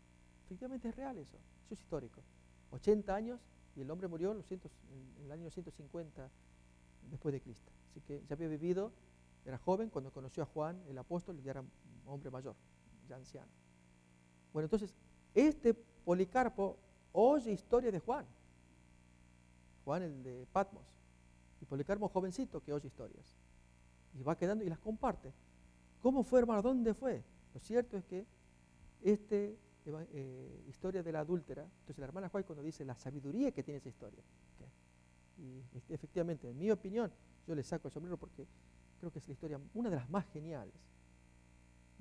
Efectivamente es real eso es histórico. 80 años y el hombre murió en el año 150 después de Cristo. Así que ya había vivido, era joven cuando conoció a Juan, el apóstol, y ya era un hombre mayor, ya anciano. Bueno, entonces, este Policarpo oye historia de Juan, el de Patmos, y Policarpo jovencito que oye historias, y va quedando y las comparte. ¿Cómo fue, hermano? ¿Dónde fue? Lo cierto es que historia de la adúltera, entonces la hermana Juárez cuando dice la sabiduría que tiene esa historia, ¿okay? Y efectivamente, en mi opinión, yo le saco el sombrero porque creo que es la historia, una de las más geniales,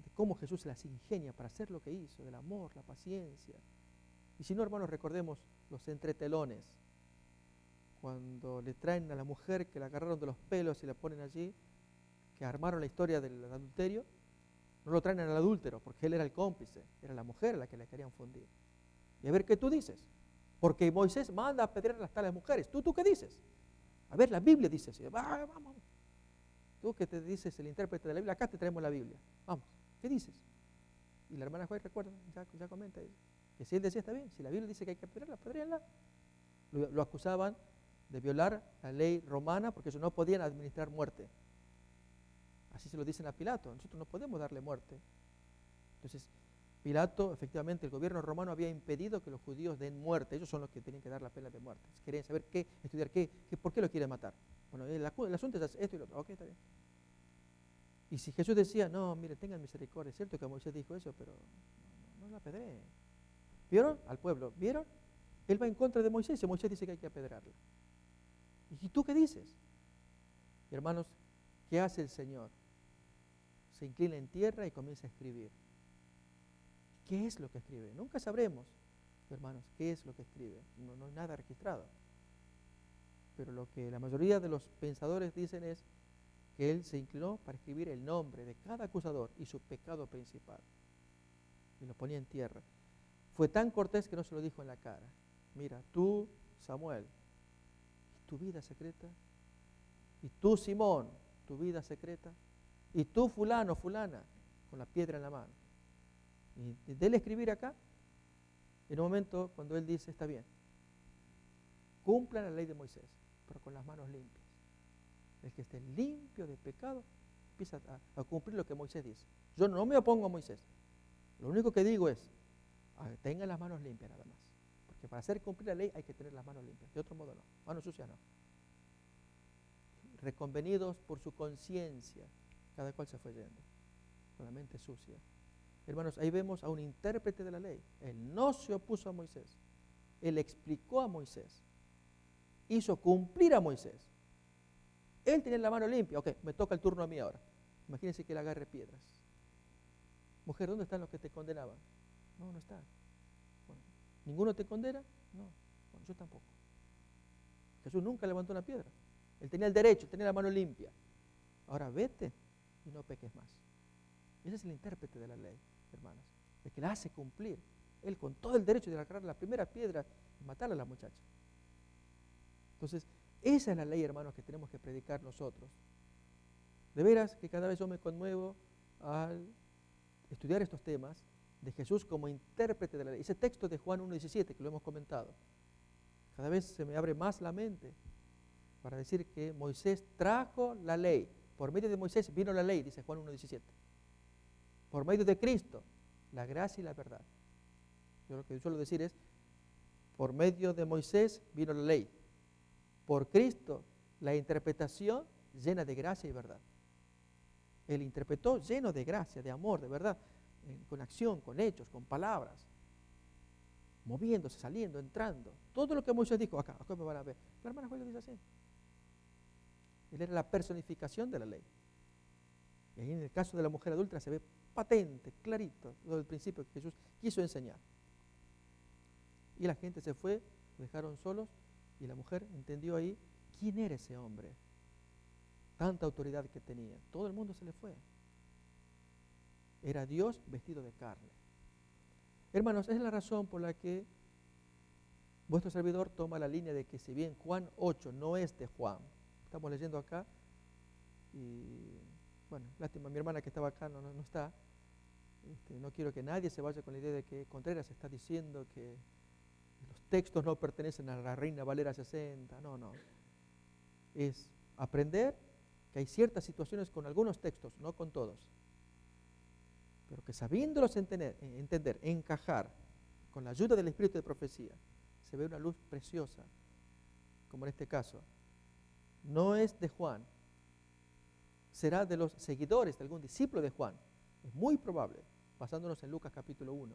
de cómo Jesús se las ingenia para hacer lo que hizo, del amor, la paciencia. Y si no, hermanos, recordemos los entretelones. cuando le traen a la mujer que la agarraron de los pelos y la ponen allí, que armaron la historia del adulterio, no lo traen al adúltero, porque él era el cómplice, era la mujer a la que le querían fundir. Y a ver qué tú dices, porque Moisés manda a apedrear a las tales mujeres. ¿Tú qué dices? A ver, la Biblia dice así, vamos. Tú que te dices el intérprete de la Biblia, acá te traemos la Biblia, vamos, ¿qué dices? Y la hermana Juárez recuerda, ya comenta, que si él decía está bien, si la Biblia dice que hay que apedrearla, apedréenla. Lo acusaban de violar la ley romana porque ellos no podían administrar muerte. Así se lo dicen a Pilato, nosotros no podemos darle muerte. Entonces, Pilato, efectivamente, el gobierno romano había impedido que los judíos den muerte, ellos son los que tenían que dar la pena de muerte. Si querían saber estudiar por qué lo quieren matar. Bueno, el asunto es esto y lo otro, ok, está bien. Y si Jesús decía, no, mire, tengan misericordia, es cierto que Moisés dijo eso, pero no la apedreen. ¿Vieron al pueblo? ¿Vieron? Él va en contra de Moisés y Moisés dice que hay que apedrearla. ¿Y tú qué dices? Y hermanos, ¿qué hace el Señor? Se inclina en tierra y comienza a escribir. ¿Qué es lo que escribe? Nunca sabremos, hermanos, qué es lo que escribe. No hay nada registrado. Pero lo que la mayoría de los pensadores dicen es que Él se inclinó para escribir el nombre de cada acusador y su pecado principal. Y lo ponía en tierra. Fue tan cortés que no se lo dijo en la cara. Mira, tú, Samuel, ¿y tu vida secreta? ¿Y tú, Simón, tu vida secreta? ¿Y tú, fulano, fulana, con la piedra en la mano? Y de él escribir acá, en un momento cuando él dice, está bien, cumplan la ley de Moisés, pero con las manos limpias. El que esté limpio de pecado, empieza a cumplir lo que Moisés dice. Yo no me opongo a Moisés. Lo único que digo es, tengan las manos limpias nada más. Porque para hacer cumplir la ley hay que tener las manos limpias. De otro modo no. Manos sucias no. Reconvenidos por su conciencia, cada cual se fue yendo, con la mente sucia. Hermanos, ahí vemos a un intérprete de la ley. Él no se opuso a Moisés. Él explicó a Moisés. Hizo cumplir a Moisés. Él tenía la mano limpia. Ok, me toca el turno a mí ahora. Imagínense que él agarre piedras. Mujer, ¿dónde están los que te condenaban? No están. Bueno, ¿ninguno te condena? No. Bueno, yo tampoco. Jesús nunca levantó una piedra. Él tenía el derecho, tenía la mano limpia. Ahora vete y no peques más. Ese es el intérprete de la ley, hermanos. El que la hace cumplir. Él con todo el derecho de agarrar la primera piedra y matarle a la muchacha. Entonces, esa es la ley, hermanos, que tenemos que predicar nosotros. De veras que cada vez yo me conmuevo al estudiar estos temas de Jesús como intérprete de la ley. Ese texto de Juan 1:17 que lo hemos comentado, cada vez se me abre más la mente para decir que Moisés trajo la ley. Por medio de Moisés vino la ley, dice Juan 1:17. Por medio de Cristo, la gracia y la verdad. Yo lo que suelo decir es, por medio de Moisés vino la ley. Por Cristo, la interpretación llena de gracia y verdad. Él interpretó lleno de gracia, de amor, de verdad, con acción, con hechos, con palabras, moviéndose, saliendo, entrando. Todo lo que Moisés dijo, acá me van a ver. La hermana Juárez dice así. Él era la personificación de la ley. Y ahí en el caso de la mujer adúltera se ve patente, clarito, todo el principio que Jesús quiso enseñar. Y la gente se fue, lo dejaron solos, y la mujer entendió ahí quién era ese hombre. Tanta autoridad que tenía. Todo el mundo se le fue. Era Dios vestido de carne. Hermanos, es la razón por la que vuestro servidor toma la línea de que si bien Juan 8 no es de Juan, estamos leyendo acá, y bueno, lástima, mi hermana que estaba acá no está. No quiero que nadie se vaya con la idea de que Contreras está diciendo que los textos no pertenecen a la Reina Valera 60. No. Es aprender que hay ciertas situaciones con algunos textos, no con todos, pero que sabiéndolos entender, encajar, con la ayuda del Espíritu de profecía, se ve una luz preciosa, como en este caso. No es de Juan, será de los seguidores de algún discípulo de Juan. Es muy probable, basándonos en Lucas capítulo 1.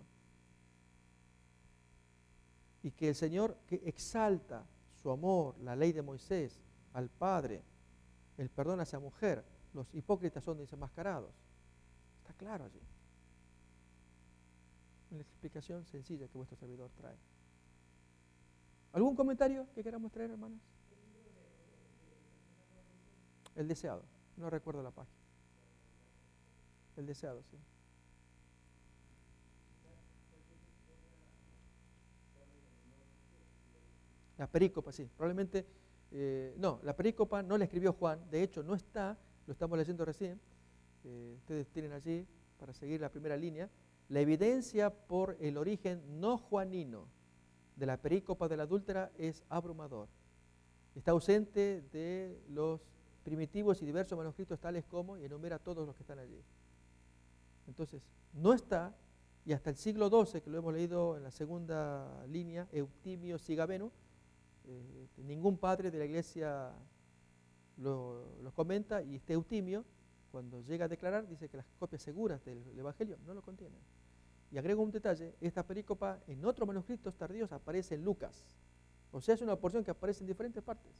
Y que el Señor que exalta su amor, la ley de Moisés, al Padre, el perdón a esa mujer, los hipócritas son desenmascarados. Está claro allí. Una explicación sencilla que vuestro servidor trae. ¿Algún comentario que queramos traer, hermanos? El deseado, no recuerdo la página. El deseado, sí. La perícopa, sí. Probablemente, no, la perícopa no la escribió Juan, de hecho no está, lo estamos leyendo recién. Ustedes tienen allí, para seguir la primera línea, la evidencia por el origen no juanino de la perícopa de la adúltera es abrumador. Está ausente de los primitivos y diversos manuscritos tales como, y enumera todos los que están allí. Entonces, no está, y hasta el siglo XII, que lo hemos leído en la segunda línea, Eutimio Sigabenu, ningún padre de la iglesia lo comenta, y este Eutimio, cuando llega a declarar, dice que las copias seguras del Evangelio no lo contienen. Y agrego un detalle, esta perícopa en otros manuscritos tardíos aparece en Lucas. O sea, es una porción que aparece en diferentes partes.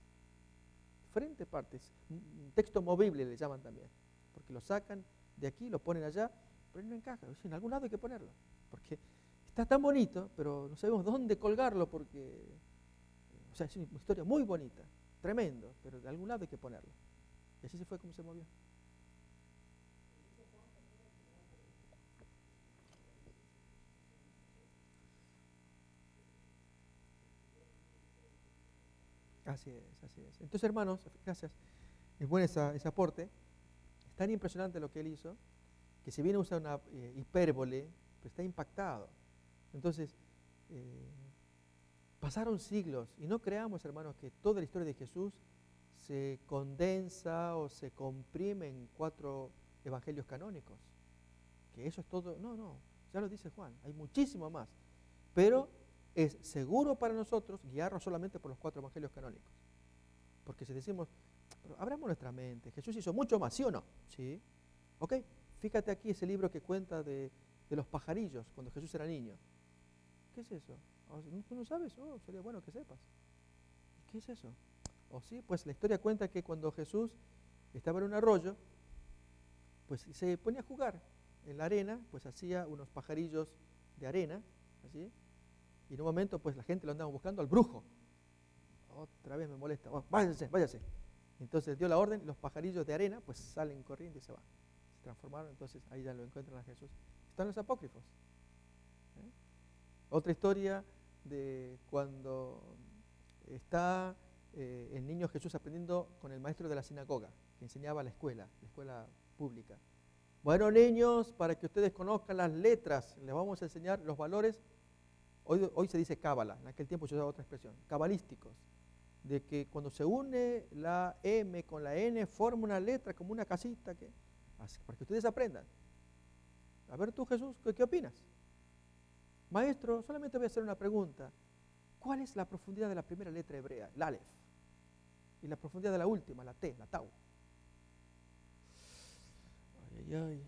Diferentes partes. Un texto movible le llaman también. Porque lo sacan de aquí, lo ponen allá, pero no encaja. En algún lado hay que ponerlo. Porque está tan bonito, pero no sabemos dónde colgarlo porque... O sea, es una historia muy bonita, tremendo, pero de algún lado hay que ponerlo. Y así se fue como se movió. Así es, así es. Entonces, hermanos, gracias. Es bueno ese aporte. Es tan impresionante lo que él hizo, que si bien usa una hipérbole, pues está impactado. Entonces, pasaron siglos, y no creamos, hermanos, que toda la historia de Jesús se condensa o se comprime en 4 evangelios canónicos. Que eso es todo. No, no, ya lo dice Juan, hay muchísimo más. Pero es seguro para nosotros guiarnos solamente por los 4 evangelios canónicos. Porque si decimos, pero abramos nuestra mente, Jesús hizo mucho más, ¿sí o no? Sí. Ok, fíjate aquí ese libro que cuenta de los pajarillos cuando Jesús era niño. ¿Qué es eso? ¿Tú no sabes? Oh, sería bueno que sepas. ¿Qué es eso? O sí, pues la historia cuenta que cuando Jesús estaba en un arroyo, pues se ponía a jugar en la arena, pues hacía unos pajarillos de arena, así, y en un momento pues la gente lo andaba buscando al brujo. Otra vez me molesta, oh, váyase, váyase. Entonces dio la orden, los pajarillos de arena pues salen corriendo y se van. Se transformaron, entonces ahí ya lo encuentran a Jesús. Están los apócrifos. Otra historia de cuando está el niño Jesús aprendiendo con el maestro de la sinagoga, que enseñaba la escuela pública. Bueno, niños, para que ustedes conozcan las letras, les vamos a enseñar los valores, hoy se dice cábala, en aquel tiempo se usaba otra expresión, cabalísticos, de que cuando se une la M con la N forma una letra como una casita, para que ustedes aprendan. A ver tú, Jesús, ¿qué opinas? Maestro, solamente voy a hacer una pregunta. ¿Cuál es la profundidad de la primera letra hebrea, el Aleph? Y la profundidad de la última, la T, la Tau. Ay, ay, ay.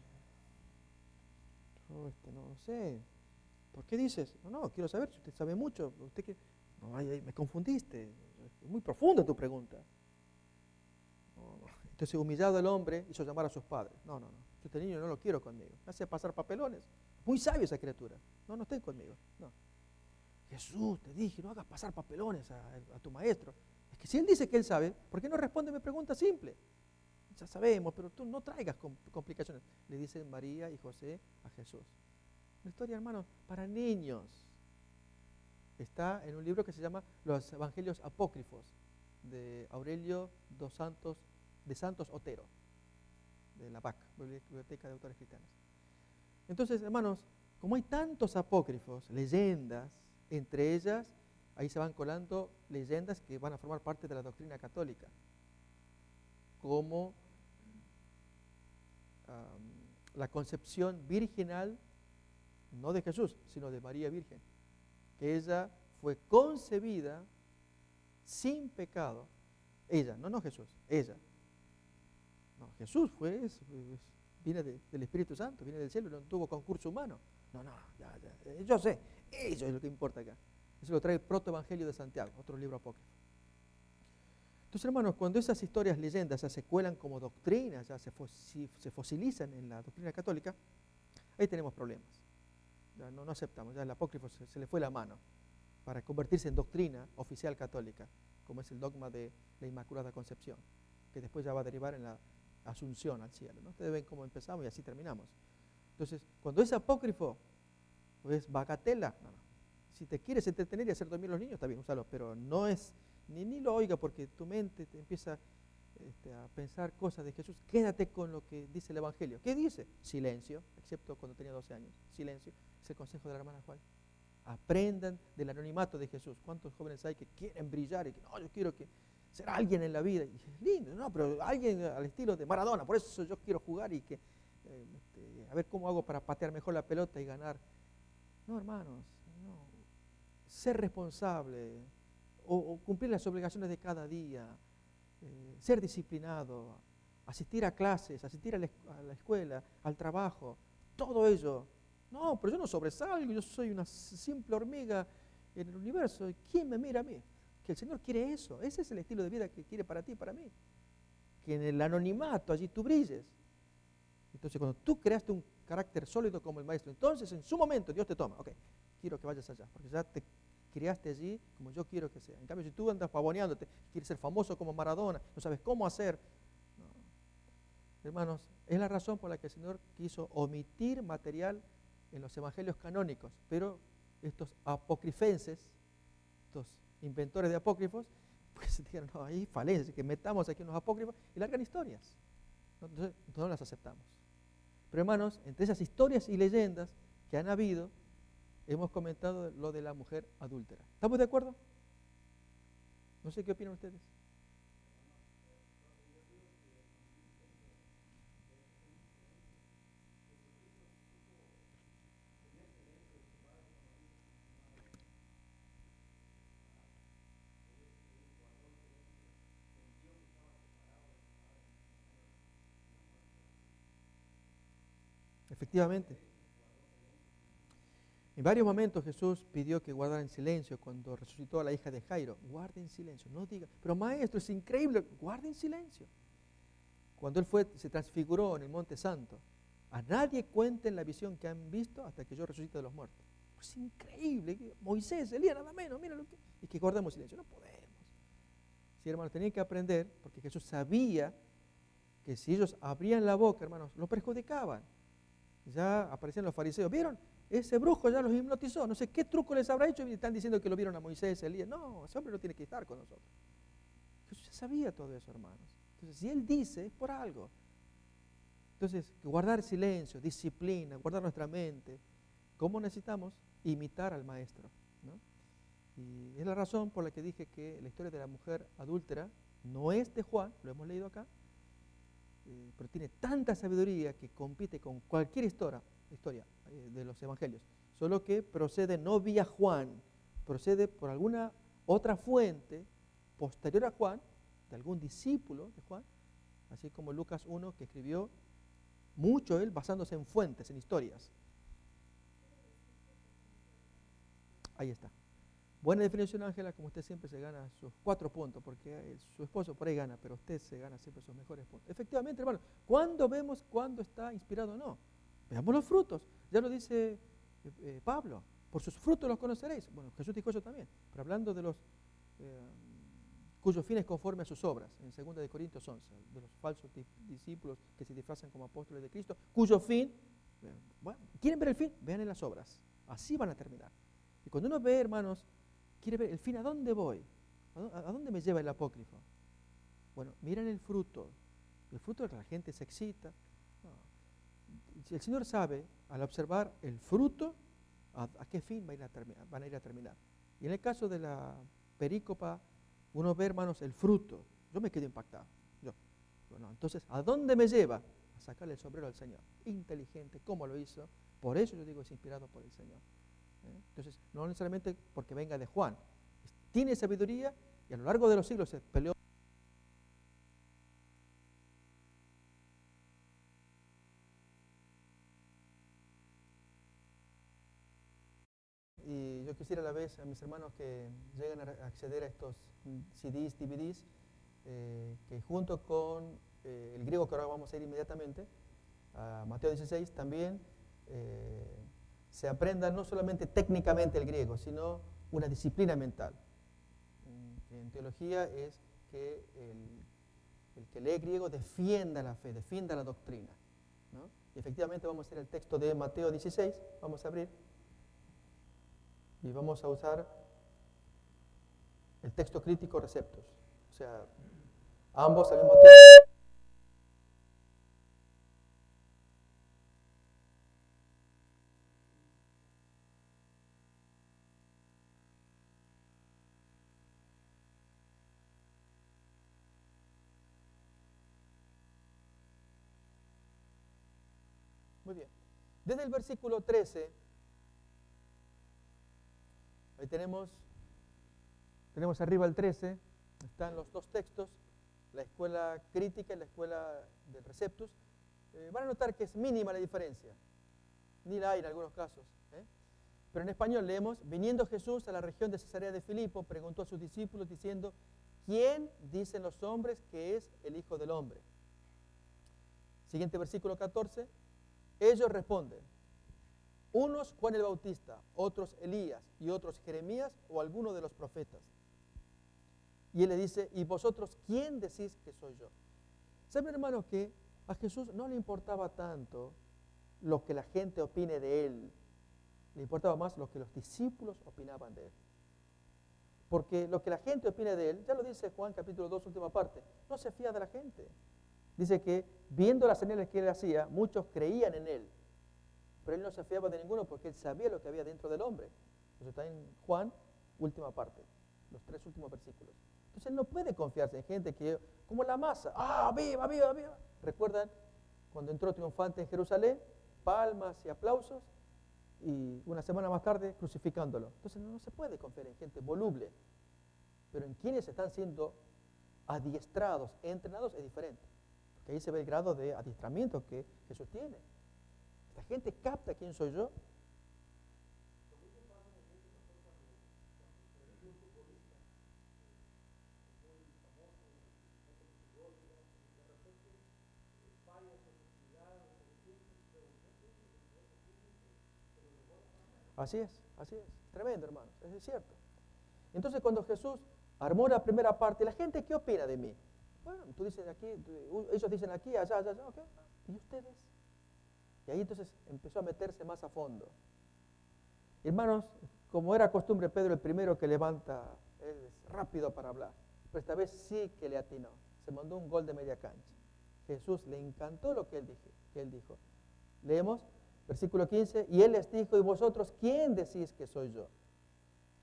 No sé. ¿Por qué dices? No, quiero saber si usted sabe mucho. No, ay, me confundiste. Es muy profunda tu pregunta. No. Entonces, humillado el hombre, hizo llamar a sus padres. No. Este niño no lo quiero conmigo. Me hace pasar papelones. Muy sabio esa criatura. No estén conmigo. No. Jesús, te dije, no hagas pasar papelones a tu maestro. Es que si él dice que él sabe, ¿por qué no responde mi pregunta simple? Ya sabemos, pero tú no traigas complicaciones. Le dicen María y José a Jesús. Una historia, hermanos, para niños. Está en un libro que se llama Los Evangelios Apócrifos, de Aurelio de Santos Otero, de la BAC, Biblioteca de Autores Cristianos. Entonces, hermanos, como hay tantos apócrifos, leyendas, entre ellas, ahí se van colando leyendas que van a formar parte de la doctrina católica, como la concepción virginal, no de Jesús, sino de María Virgen, que ella fue concebida sin pecado. Ella, no Jesús, ella. No, Jesús viene del Espíritu Santo, viene del cielo, no tuvo concurso humano. Yo sé, eso es lo que importa acá. Eso lo trae el protoevangelio de Santiago, otro libro apócrifo. Entonces, hermanos, cuando esas historias, leyendas, ya se cuelan como doctrinas, ya se fosilizan en la doctrina católica, ahí tenemos problemas. Ya no aceptamos, ya el apócrifo se le fue la mano para convertirse en doctrina oficial católica, como es el dogma de la Inmaculada Concepción, que después ya va a derivar en la asunción al cielo, ¿no? Ustedes ven cómo empezamos y así terminamos. Entonces, cuando es apócrifo o es bagatela, no. Si te quieres entretener y hacer dormir a los niños, está bien, úsalo, pero no es, ni lo oiga porque tu mente te empieza a pensar cosas de Jesús. Quédate con lo que dice el Evangelio. ¿Qué dice? Silencio, excepto cuando tenía 12 años. Silencio. Es el consejo de la hermana Juan. Aprendan del anonimato de Jesús. ¿Cuántos jóvenes hay que quieren brillar y que no, yo quiero ser alguien en la vida? Y es lindo, no, pero alguien al estilo de Maradona, por eso yo quiero jugar y que a ver cómo hago para patear mejor la pelota y ganar. No, hermanos, no. Ser responsable o cumplir las obligaciones de cada día, ser disciplinado, asistir a clases, asistir a la escuela, al trabajo, todo ello. No, pero yo no sobresalgo, yo soy una simple hormiga en el universo. ¿Quién me mira a mí? Que el Señor quiere eso. Ese es el estilo de vida que quiere para ti y para mí. Que en el anonimato allí tú brilles. Entonces cuando tú creaste un carácter sólido como el maestro, entonces en su momento Dios te toma. Ok, quiero que vayas allá, porque ya te criaste allí como yo quiero que sea. En cambio, si tú andas pavoneándote, quieres ser famoso como Maradona, no sabes cómo hacer. No. Hermanos, es la razón por la que el Señor quiso omitir material en los evangelios canónicos, pero estos apocrifenses, estos inventores de apócrifos, pues dijeron, no, hay falencias, que metamos aquí unos apócrifos y largan historias. Entonces no las aceptamos. Pero hermanos, entre esas historias y leyendas que han habido, hemos comentado lo de la mujer adúltera. ¿Estamos de acuerdo? No sé qué opinan ustedes. Efectivamente. En varios momentos Jesús pidió que guardaran silencio cuando resucitó a la hija de Jairo. Guarden silencio, no digan, pero maestro, es increíble, guarden silencio. Cuando él se transfiguró en el Monte Santo, a nadie cuenten la visión que han visto hasta que yo resucite de los muertos. Es increíble, Moisés, Elías, nada menos, mira lo que... Y que guardemos silencio, no podemos. Sí, hermanos, tenían que aprender, porque Jesús sabía que si ellos abrían la boca, hermanos, lo perjudicaban. Ya aparecían los fariseos, ¿vieron? Ese brujo ya los hipnotizó, no sé qué truco les habrá hecho y están diciendo que lo vieron a Moisés, Elías. No, ese hombre no tiene que estar con nosotros. Jesús ya sabía todo eso, hermanos. Entonces, si Él dice, es por algo. Entonces, guardar silencio, disciplina, guardar nuestra mente. ¿Cómo necesitamos? Imitar al Maestro, ¿no? Y es la razón por la que dije que la historia de la mujer adúltera no es de Juan, lo hemos leído acá, pero tiene tanta sabiduría que compite con cualquier historia de los evangelios, solo que procede no vía Juan, procede por alguna otra fuente posterior a Juan, de algún discípulo de Juan, así como Lucas 1, que escribió mucho él basándose en fuentes, en historias. Ahí está. Buena definición, Ángela, como usted siempre se gana sus 4 puntos, porque su esposo por ahí gana, pero usted se gana siempre sus mejores puntos. Efectivamente, hermano, ¿cuándo vemos cuándo está inspirado o no? Veamos los frutos. Ya lo dice Pablo, por sus frutos los conoceréis. Bueno, Jesús dijo eso también, pero hablando de los cuyos fines conforme a sus obras, en 2 de Corintios 11, de los falsos discípulos que se disfrazan como apóstoles de Cristo, cuyo fin, bueno, ¿quieren ver el fin? Vean en las obras, así van a terminar. Y cuando uno ve, hermanos, quiere ver el fin, ¿a dónde voy? ¿A dónde me lleva el apócrifo? Bueno, miren el fruto de que la gente se excita. No. El Señor sabe, al observar el fruto, a qué fin van a ir a terminar. Y en el caso de la perícopa, uno ve, hermanos, el fruto. Yo me quedo impactado. Bueno, entonces, ¿a dónde me lleva? A sacarle el sombrero al Señor. Inteligente, ¿cómo lo hizo? Por eso yo digo, es inspirado por el Señor. Entonces, no necesariamente porque venga de Juan. Tiene sabiduría y a lo largo de los siglos se peleó. Y yo quisiera a la vez a mis hermanos que lleguen a acceder a estos CDs, DVDs, que junto con el griego que ahora vamos a ir inmediatamente, a Mateo 16, también se aprenda no solamente técnicamente el griego, sino una disciplina mental. En teología es que el que lee griego defienda la fe, defienda la doctrina, ¿no? Y efectivamente vamos a hacer el texto de Mateo 16, vamos a abrir y vamos a usar el texto crítico receptus, o sea, ambos al mismo tiempo. Muy bien. Desde el versículo 13, ahí tenemos arriba el 13, están los dos textos, la escuela crítica y la escuela del receptus. Van a notar que es mínima la diferencia, ni la hay en algunos casos. Pero en español leemos, viniendo Jesús a la región de Cesarea de Filipo, preguntó a sus discípulos diciendo, ¿quién dicen los hombres que es el Hijo del Hombre? Siguiente versículo 14. Ellos responden, unos Juan el Bautista, otros Elías y otros Jeremías o alguno de los profetas. Y él le dice, ¿y vosotros quién decís que soy yo? ¿Saben, hermanos, que a Jesús no le importaba tanto lo que la gente opine de él? Le importaba más lo que los discípulos opinaban de él. Porque lo que la gente opine de él, ya lo dice Juan capítulo 2, última parte, no se fía de la gente. Dice que viendo las señales que él hacía, muchos creían en él. Pero él no se fiaba de ninguno porque él sabía lo que había dentro del hombre. Eso está en Juan, última parte, los 3 últimos versículos. Entonces él no puede confiarse en gente que, como la masa, ¡ah, viva, viva, viva! ¿Recuerdan cuando entró triunfante en Jerusalén? Palmas y aplausos, y una semana más tarde crucificándolo. Entonces no se puede confiar en gente voluble. Pero en quienes están siendo adiestrados, entrenados, es diferente. Que ahí se ve el grado de adiestramiento que Jesús tiene. Esta gente capta quién soy yo. Así es. Tremendo, hermanos, es cierto. Entonces cuando Jesús armó la primera parte, ¿la gente qué opina de mí? Bueno, tú dices aquí, ellos dicen aquí, allá, ok. ¿Y ustedes? Y ahí entonces empezó a meterse más a fondo. Hermanos, como era costumbre, Pedro el primero que levanta, él es rápido para hablar. Pero esta vez sí que le atinó. Se mandó un gol de media cancha. Jesús le encantó lo que él dijo. Leemos, versículo 15, y él les dijo, ¿y vosotros quién decís que soy yo?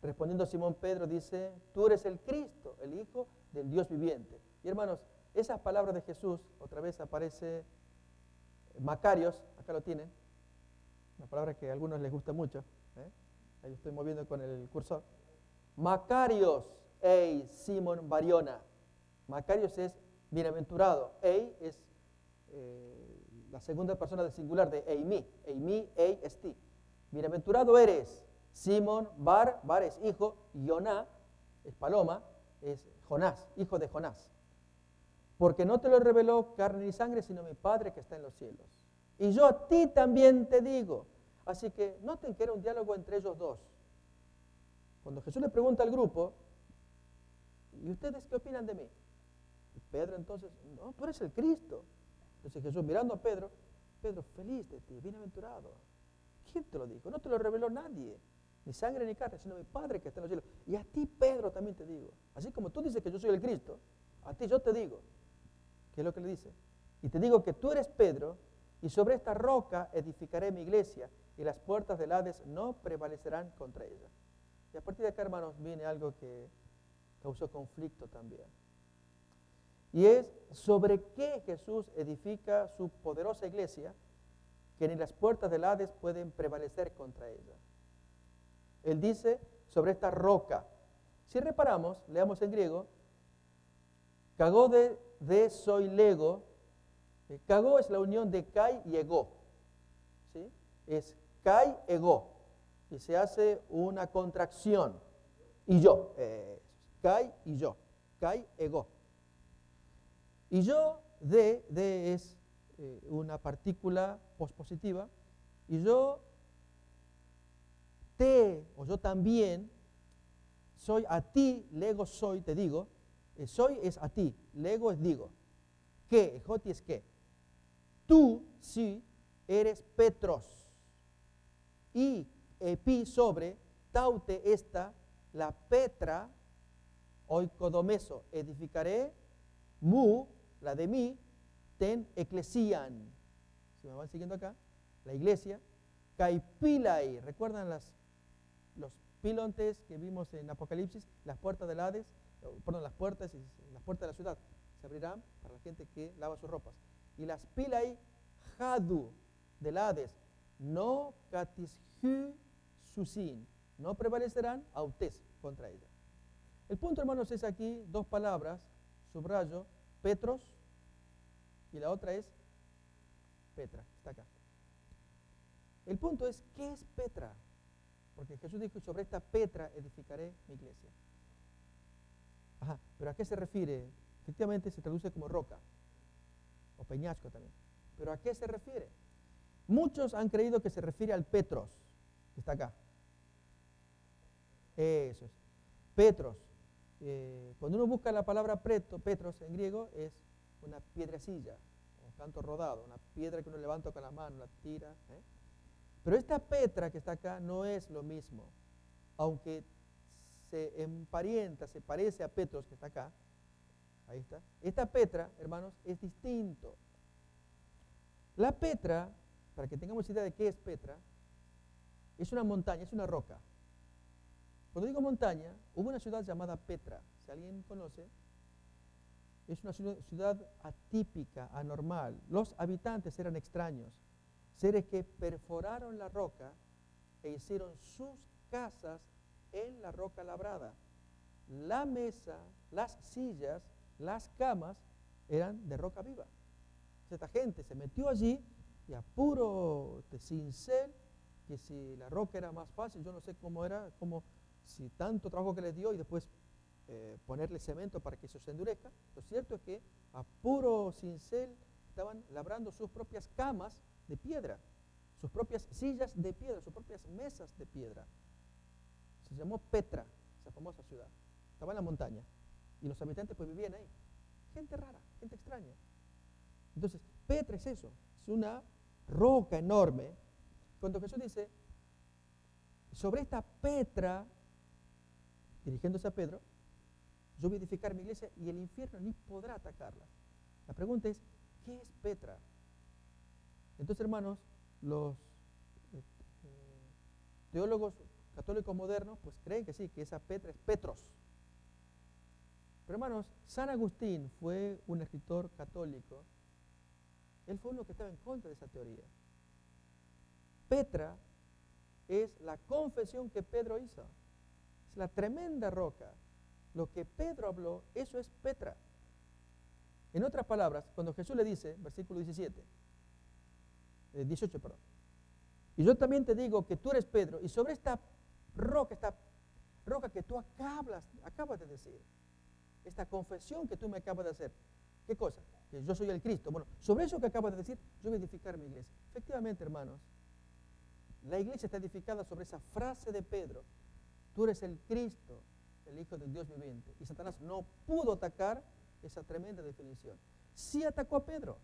Respondiendo Simón Pedro dice, tú eres el Cristo, el Hijo del Dios viviente. Y hermanos, esas palabras de Jesús, otra vez aparece Macarios, acá lo tienen, una palabra que a algunos les gusta mucho, ahí estoy moviendo con el cursor. Macarios, ei, Simón Bariona. Macarios es bienaventurado, ei es la segunda persona del singular de eimi, ei, esti. Bienaventurado eres, Simón, bar es hijo, Yoná es paloma, es Jonás, hijo de Jonás. Porque no te lo reveló carne ni sangre, sino mi Padre que está en los cielos. Y yo a ti también te digo. Así que noten que era un diálogo entre ellos dos. Cuando Jesús le pregunta al grupo, ¿y ustedes qué opinan de mí? Y Pedro entonces, no, tú eres el Cristo. Entonces Jesús mirando a Pedro, Pedro, feliz de ti, bienaventurado. ¿Quién te lo dijo? No te lo reveló nadie, ni sangre ni carne, sino mi Padre que está en los cielos. Y a ti, Pedro, también te digo. Así como tú dices que yo soy el Cristo, a ti yo te digo. ¿Qué es lo que le dice? Y te digo que tú eres Pedro, y sobre esta roca edificaré mi iglesia, y las puertas del Hades no prevalecerán contra ella. Y a partir de acá, hermanos, viene algo que causó conflicto también. Y es sobre qué Jesús edifica su poderosa iglesia, que ni las puertas del Hades pueden prevalecer contra ella. Él dice, sobre esta roca. Si reparamos, leamos en griego, cagó de soy lego. Cagó es la unión de kai y ego. ¿Sí? Es kai, ego. Y se hace una contracción. Y yo. Kai y yo. Kai, ego. Y yo, de es una partícula pospositiva. Y yo, te, o yo también, soy a ti, lego soy, te digo. Soy es a ti, lego es digo. que, Joti es que, tú sí eres Petros, y epi sobre, taute esta, la Petra, oikodomeso, edificaré, mu, la de mí, ten eclesian. Si me van siguiendo acá, la iglesia, caipilai, ¿recuerdan los pilontes que vimos en Apocalipsis? Las puertas del Hades, perdón, las puertas de la ciudad se abrirán para la gente que lava sus ropas. Y las pilai jadu del Hades, no catishu susin, no prevalecerán autes contra ella. El punto, hermanos, es aquí dos palabras, subrayo, Petros, y la otra es Petra, está acá. El punto es, ¿qué es Petra? Porque Jesús dijo, sobre esta Petra edificaré mi iglesia. Ajá, pero ¿a qué se refiere? Efectivamente se traduce como roca, o peñasco también. ¿Pero a qué se refiere? Muchos han creído que se refiere al Petros, que está acá. Eso es. Petros. Cuando uno busca la palabra Petros en griego, es una piedrecilla, o canto rodado, una piedra que uno levanta con la mano, la tira. Pero esta Petra que está acá no es lo mismo. Aunque se emparenta, se parece a Petros que está acá, ahí está. Esta Petra, hermanos, es distinto. La Petra, para que tengamos idea de qué es Petra, es una montaña, es una roca. Cuando digo montaña, hubo una ciudad llamada Petra, si alguien conoce, es una ciudad atípica, anormal. Los habitantes eran extraños, seres que perforaron la roca e hicieron sus casas en la roca labrada. La mesa, las sillas, las camas eran de roca viva. Esta gente se metió allí y a puro cincel, que si la roca era más fácil, yo no sé cómo era, como si tanto trabajo que les dio y después ponerle cemento para que eso se endurezca. Lo cierto es que a puro cincel estaban labrando sus propias camas de piedra, sus propias sillas de piedra, sus propias mesas de piedra. Se llamó Petra, esa famosa ciudad. Estaba en la montaña y los habitantes pues vivían ahí. Gente rara, gente extraña. Entonces, Petra es eso, es una roca enorme. Cuando Jesús dice, sobre esta Petra, dirigiéndose a Pedro, yo voy a edificar mi iglesia y el infierno ni podrá atacarla. La pregunta es, ¿qué es Petra? Entonces, hermanos, los teólogos católicos modernos pues creen que sí, que esa Petra es Petros. Pero hermanos, San Agustín fue un escritor católico. Él fue uno que estaba en contra de esa teoría. Petra es la confesión que Pedro hizo. Es la tremenda roca. Lo que Pedro habló, eso es Petra. En otras palabras, cuando Jesús le dice, versículo 18, y yo también te digo que tú eres Pedro, y sobre esta roca que tú acabas de decir, esta confesión que tú me acabas de hacer, ¿qué cosa? Que yo soy el Cristo. Bueno, sobre eso que acabas de decir, yo voy a edificar mi iglesia. Efectivamente, hermanos, la iglesia está edificada sobre esa frase de Pedro. Tú eres el Cristo, el Hijo del Dios viviente. Y Satanás no pudo atacar esa tremenda definición. Sí atacó a Pedro.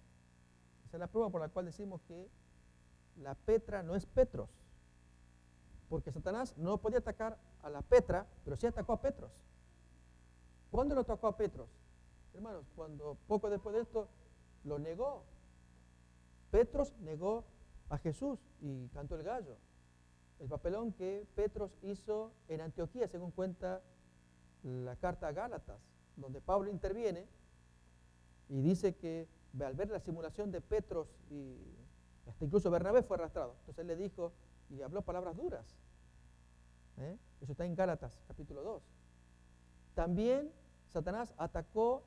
Esa es la prueba por la cual decimos que la Petra no es Petros. Porque Satanás no podía atacar a la Petra, pero sí atacó a Petros. ¿Cuándo lo atacó a Petros? Hermanos, cuando poco después de esto lo negó. Petros negó a Jesús y cantó el gallo. El papelón que Petros hizo en Antioquía, según cuenta la carta a Gálatas, donde Pablo interviene y dice que al ver la simulación de Petros y hasta incluso Bernabé fue arrastrado. Entonces él le dijo y habló palabras duras. Eso está en Gálatas, capítulo 2. También Satanás atacó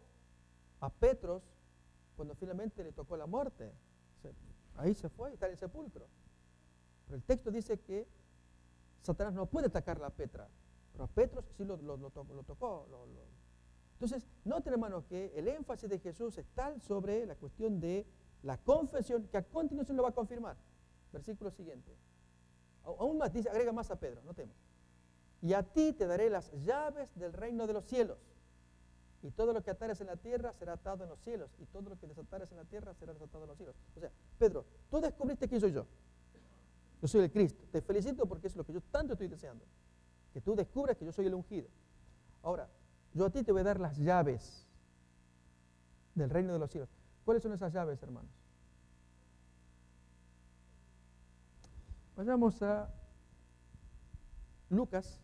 a Petros cuando finalmente le tocó la muerte. Ahí se fue, está en el sepulcro. Pero el texto dice que Satanás no puede atacar a Petra, pero a Petros sí lo tocó. Entonces, noten, hermanos, que el énfasis de Jesús es tal sobre la cuestión de la confesión, que a continuación lo va a confirmar. Versículo siguiente. Aún más, dice, agrega más a Pedro, notemos. Y a ti te daré las llaves del reino de los cielos. Y todo lo que atares en la tierra será atado en los cielos. Y todo lo que desatares en la tierra será desatado en los cielos. O sea, Pedro, tú descubriste quién soy yo. Yo soy el Cristo. Te felicito porque es lo que yo tanto estoy deseando. Que tú descubras que yo soy el ungido. Ahora, yo a ti te voy a dar las llaves del reino de los cielos. ¿Cuáles son esas llaves, hermanos? Vayamos a Lucas.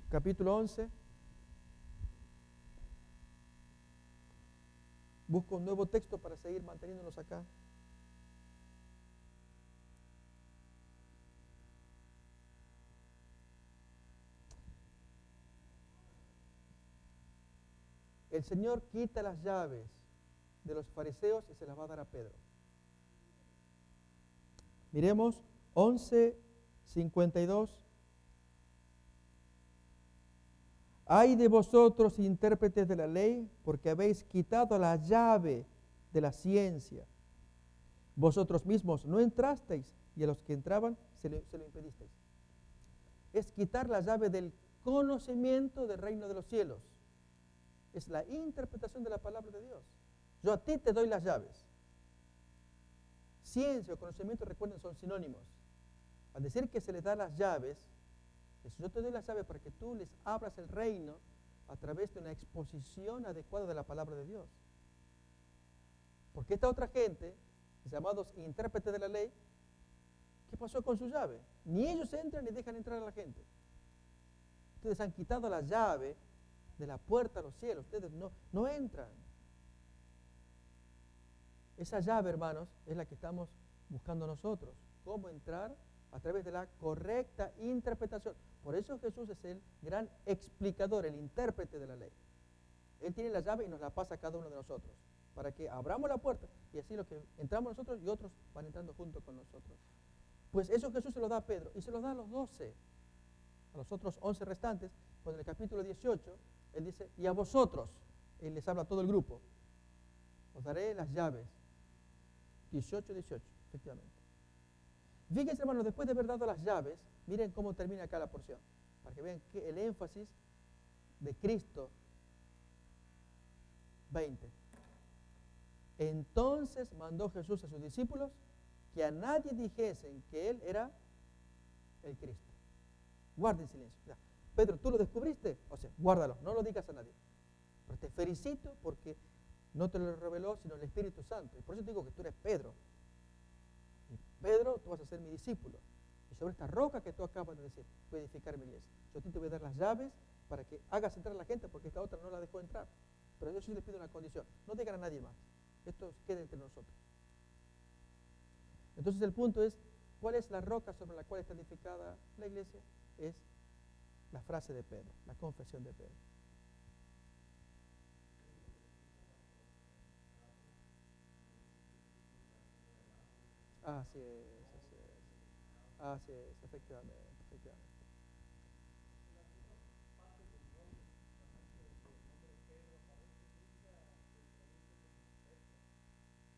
Capítulo 11. Busco un nuevo texto para seguir manteniéndonos acá. El Señor quita las llaves de los fariseos y se las va a dar a Pedro. Miremos 11:52. Ay de vosotros, intérpretes de la ley, porque habéis quitado la llave de la ciencia. Vosotros mismos no entrasteis y a los que entraban se lo impedisteis. Es quitar la llave del conocimiento del reino de los cielos. Es la interpretación de la palabra de Dios. Yo a ti te doy las llaves. Ciencia o conocimiento, recuerden, son sinónimos. Al decir que se les da las llaves, yo te doy las llaves para que tú les abras el reino a través de una exposición adecuada de la palabra de Dios. Porque esta otra gente, llamados intérpretes de la ley, ¿qué pasó con su llave? Ni ellos entran ni dejan entrar a la gente. Ustedes han quitado la llave de la puerta a los cielos. Ustedes no entran. Esa llave, hermanos, es la que estamos buscando nosotros. ¿Cómo entrar? A través de la correcta interpretación. Por eso Jesús es el gran explicador, el intérprete de la ley. Él tiene la llave y nos la pasa a cada uno de nosotros, para que abramos la puerta y así lo que entramos nosotros y otros van entrando junto con nosotros. Pues eso Jesús se lo da a Pedro y se lo da a los 12, a los otros 11 restantes, cuando en el capítulo 18 Él dice, y a vosotros, Él les habla a todo el grupo, os daré las llaves. 18, efectivamente. Fíjense, hermanos, después de haber dado las llaves, miren cómo termina acá la porción, para que vean que el énfasis de Cristo. 20. Entonces mandó Jesús a sus discípulos que a nadie dijesen que Él era el Cristo. Guarden silencio. O sea, Pedro, ¿tú lo descubriste? O sea, guárdalo, no lo digas a nadie. Pero te felicito porque no te lo reveló sino el Espíritu Santo. Y por eso te digo que tú eres Pedro. Y Pedro, tú vas a ser mi discípulo. Y sobre esta roca que tú acabas de decir, voy a edificar mi iglesia. Yo a ti te voy a dar las llaves para que hagas entrar a la gente porque esta otra no la dejó entrar. Pero yo sí les pido una condición. No digan a nadie más. Esto queda entre nosotros. Entonces el punto es, ¿cuál es la roca sobre la cual está edificada la iglesia? Es la frase de Pedro, la confesión de Pedro. Así es, así es. Así es, efectivamente, efectivamente.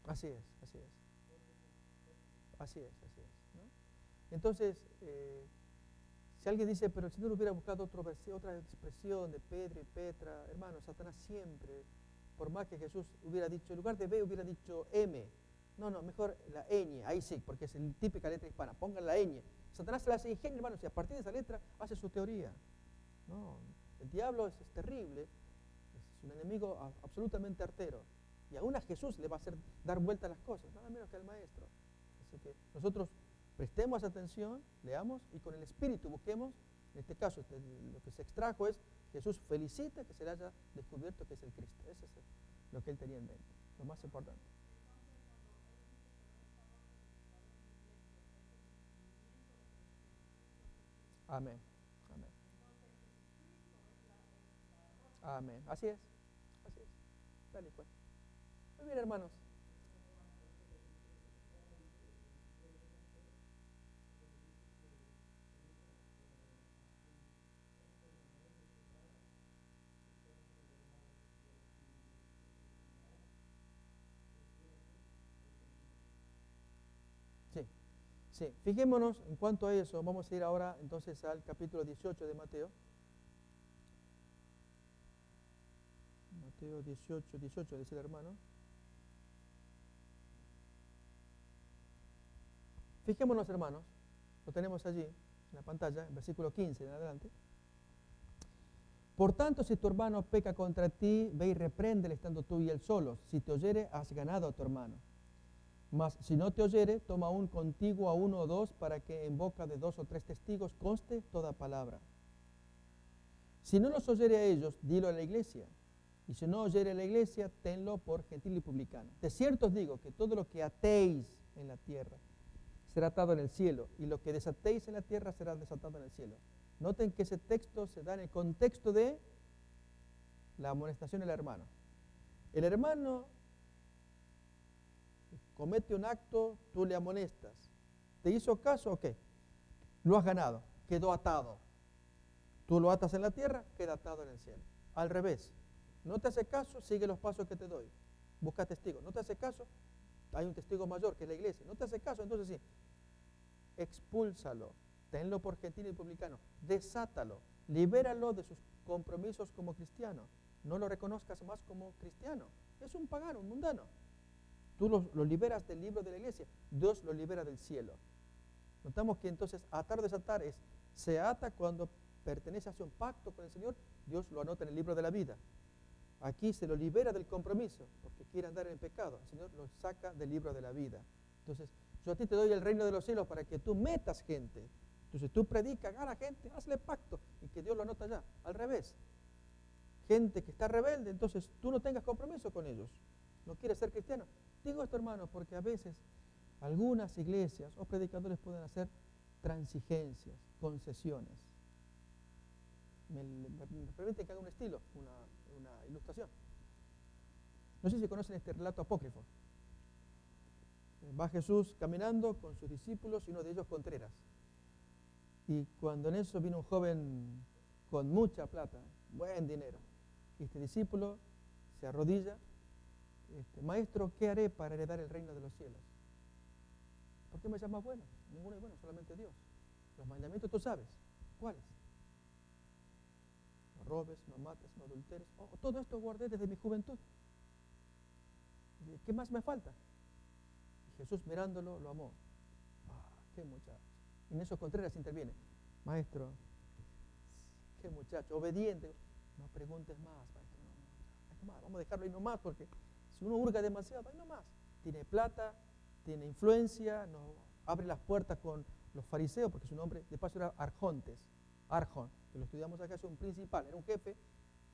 Así es, así es. Así es, así es, ¿no? Entonces, si alguien dice, pero si no hubiera buscado otra expresión de Pedro y Petra, hermano, Satanás siempre, por más que Jesús hubiera dicho, en lugar de B hubiera dicho M, no, mejor la ñ, ahí sí, porque es la típica letra hispana, pongan la ñ. Satanás se la hace ingenio, hermanos, y a partir de esa letra hace su teoría. No, el diablo es terrible, es un enemigo absolutamente artero, y aún a Jesús le va a hacer dar vuelta a las cosas, nada menos que al maestro. Así que nosotros prestemos atención, leamos y con el Espíritu busquemos. En este caso, lo que se extrajo es Jesús felicita que se le haya descubierto que es el Cristo. Eso es lo que él tenía en mente, lo más importante. Amén, amén. Amén, así es, así es. Dale pues. Muy bien, hermanos. Sí, fijémonos en cuanto a eso. Vamos a ir ahora entonces al capítulo 18 de Mateo. Mateo 18, dice el hermano. Fijémonos, hermanos, lo tenemos allí en la pantalla, en versículo 15 en adelante. Por tanto, si tu hermano peca contra ti, ve y repréndele estando tú y él solos. Si te oyere, has ganado a tu hermano. Mas si no te oyere, toma aún contigo a uno o dos, para que en boca de 2 o 3 testigos conste toda palabra. Si no los oyere a ellos, dilo a la iglesia. Y si no oyere a la iglesia, tenlo por gentil y publicano. De cierto os digo que todo lo que atéis en la tierra será atado en el cielo, y lo que desatéis en la tierra será desatado en el cielo. Noten que ese texto se da en el contexto de la amonestación del hermano. El hermano comete un acto, tú le amonestas. ¿Te hizo caso? Ok. Lo has ganado, quedó atado. Tú lo atas en la tierra, queda atado en el cielo. Al revés. No te hace caso, sigue los pasos que te doy. Busca testigos. No te hace caso, hay un testigo mayor que es la iglesia. No te hace caso, entonces sí. Expúlsalo. Tenlo por gentil y publicano. Desátalo. Libéralo de sus compromisos como cristiano. No lo reconozcas más como cristiano. Es un pagano, un mundano. Tú lo liberas del libro de la iglesia. Dios lo libera del cielo. Notamos que entonces atar o desatar se ata cuando pertenece a un pacto con el Señor. Dios lo anota en el libro de la vida. Aquí se lo libera del compromiso porque quiere andar en el pecado. El Señor lo saca del libro de la vida. Entonces, yo a ti te doy el reino de los cielos para que tú metas gente. Entonces tú predicas, gana gente, hazle pacto y que Dios lo anota ya. Al revés. Gente que está rebelde, entonces tú no tengas compromiso con ellos. No quieres ser cristiano. Digo esto, hermano, porque a veces algunas iglesias o predicadores pueden hacer transigencias, concesiones. Me permite que haga un estilo, una ilustración. No sé si conocen este relato apócrifo. Va Jesús caminando con sus discípulos y uno de ellos Contreras. Y cuando en eso vino un joven con mucha plata, buen dinero, y este discípulo se arrodilla, maestro, ¿qué haré para heredar el reino de los cielos? ¿Por qué me llamas bueno? Ninguno es bueno, solamente Dios. Los mandamientos tú sabes. ¿Cuáles? No robes, no mates, no adulteres. Oh, todo esto guardé desde mi juventud. ¿Qué más me falta? Y Jesús mirándolo lo amó. ¡Qué muchacho! Y en eso Contreras interviene. Maestro, qué muchacho, obediente. No preguntes más, maestro. No más. Vamos a dejarlo ahí nomás porque si uno hurga demasiado, ahí nomás. Tiene plata, tiene influencia, no, abre las puertas con los fariseos, porque su nombre de paso era Arjontes. Arjón, que lo estudiamos acá, es un principal, era un jefe,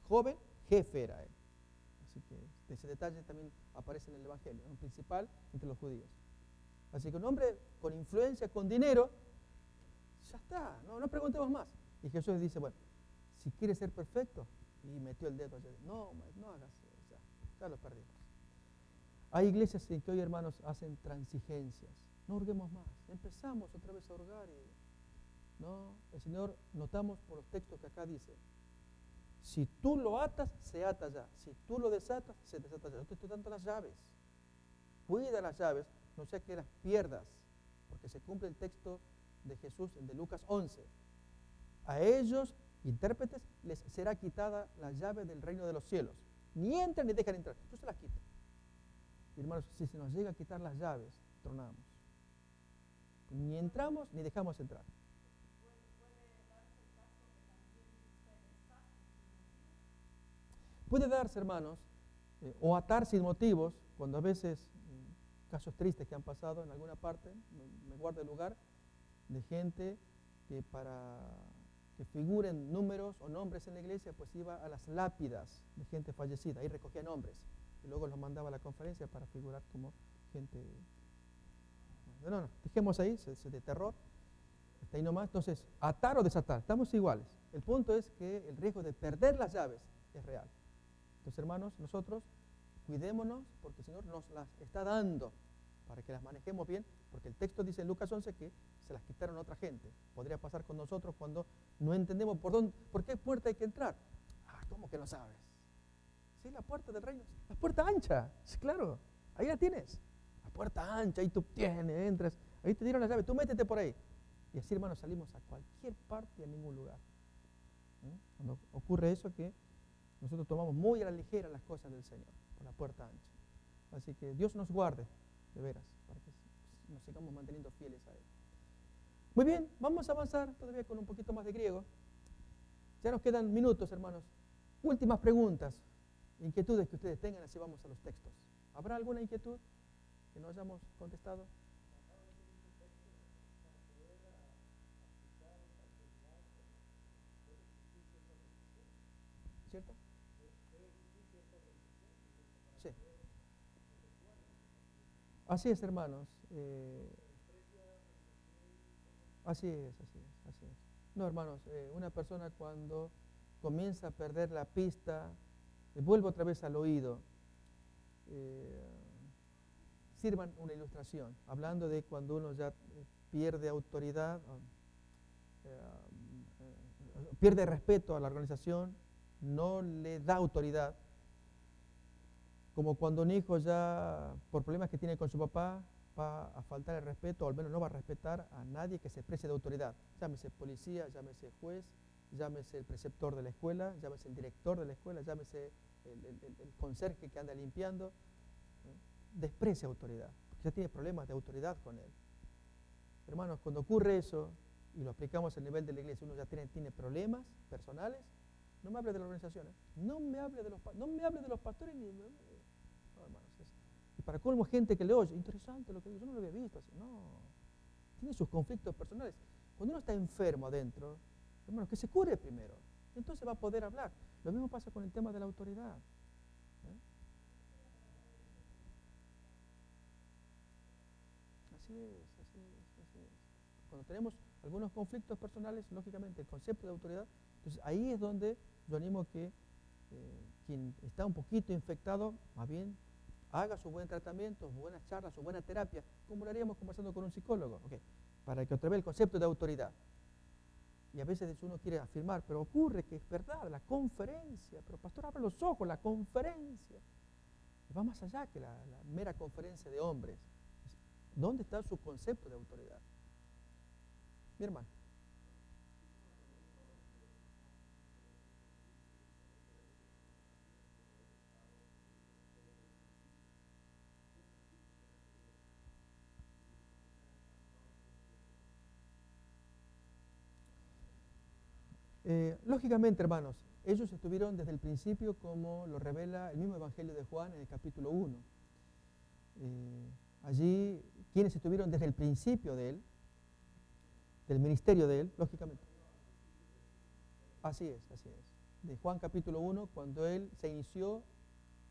joven, jefe era él. Así que ese detalle también aparece en el Evangelio, un principal entre los judíos. Así que un hombre con influencia, con dinero, ya está, no preguntemos más. Y Jesús dice, bueno, si quieres ser perfecto, y metió el dedo allá, no hagas eso, ya lo perdimos. Hay iglesias en que hoy, hermanos, hacen transigencias. No hurguemos más, empezamos otra vez a hurgar y no, el Señor, notamos por los textos que acá dice, si tú lo atas, se ata ya, si tú lo desatas, se desata ya. Yo te estoy dando las llaves, cuida las llaves, no sea que las pierdas, porque se cumple el texto de Jesús, el de Lucas 11. A ellos, intérpretes, les será quitada la llave del reino de los cielos. Ni entran ni dejan entrar, tú se las quitas. Y hermanos, si se nos llega a quitar las llaves, tronamos. Ni entramos ni dejamos entrar. Puede darse, hermanos, o atar sin motivos, cuando a veces, casos tristes que han pasado en alguna parte, me guardo el lugar, de gente que para que figuren números o nombres en la iglesia, pues iba a las lápidas de gente fallecida, ahí recogía nombres, y luego los mandaba a la conferencia para figurar como gente. No, dejemos ahí, de terror, está ahí nomás. Entonces, atar o desatar, estamos iguales. El punto es que el riesgo de perder las llaves es real. Entonces, hermanos, nosotros cuidémonos porque el Señor nos las está dando para que las manejemos bien, porque el texto dice en Lucas 11 que se las quitaron a otra gente. Podría pasar con nosotros cuando no entendemos por qué puerta hay que entrar. ¿Cómo que no sabes? Sí, la puerta del reino, la puerta ancha, sí, claro, ahí la tienes. La puerta ancha, ahí tú tienes, entras. Ahí te dieron la llave, tú métete por ahí. Y así, hermanos, salimos a cualquier parte y a ningún lugar. Cuando ocurre eso, que nosotros tomamos muy a la ligera las cosas del Señor, por la puerta ancha. Así que Dios nos guarde, de veras, para que nos sigamos manteniendo fieles a Él. Muy bien, vamos a avanzar todavía con un poquito más de griego. Ya nos quedan minutos, hermanos. Últimas preguntas, inquietudes que ustedes tengan, así vamos a los textos. ¿Habrá alguna inquietud que no hayamos contestado? ¿Cierto? Sí. Así es, hermanos. Así es. No, hermanos, una persona cuando comienza a perder la pista, vuelve otra vez al oído. Sirvan una ilustración, hablando de cuando uno ya pierde autoridad, pierde respeto a la organización, no le da autoridad, como cuando un hijo ya, por problemas que tiene con su papá, va a faltar el respeto, o al menos no va a respetar a nadie que se precie de autoridad, llámese policía, llámese juez, llámese el preceptor de la escuela, llámese el director de la escuela, llámese el conserje que anda limpiando, desprecia autoridad, porque ya tiene problemas de autoridad con él. Hermanos, cuando ocurre eso, y lo aplicamos al nivel de la iglesia, uno ya tiene problemas personales, no me hable de la organización, no me hable de los pastores, ni no, hermanos. Y para colmo, gente que le oye, interesante lo que digo, yo no lo había visto así, no, tiene sus conflictos personales. Cuando uno está enfermo adentro, hermanos, que se cure primero, entonces va a poder hablar. Lo mismo pasa con el tema de la autoridad. Así es. Cuando tenemos algunos conflictos personales, lógicamente el concepto de autoridad, entonces ahí es donde yo animo que quien está un poquito infectado, más bien haga su buen tratamiento, sus buenas charlas, su buena terapia, como lo haríamos conversando con un psicólogo, para que otra vez el concepto de autoridad. Y a veces uno quiere afirmar, pero ocurre que es verdad, la conferencia, pero pastor, abre los ojos, la conferencia. Y va más allá que la mera conferencia de hombres. ¿Dónde está su concepto de autoridad? Mi hermano. Lógicamente, hermanos, ellos estuvieron desde el principio, como lo revela el mismo Evangelio de Juan en el capítulo 1. Allí, quienes estuvieron desde el principio de él, del ministerio de él, lógicamente. Así es. De Juan capítulo 1, cuando él se inició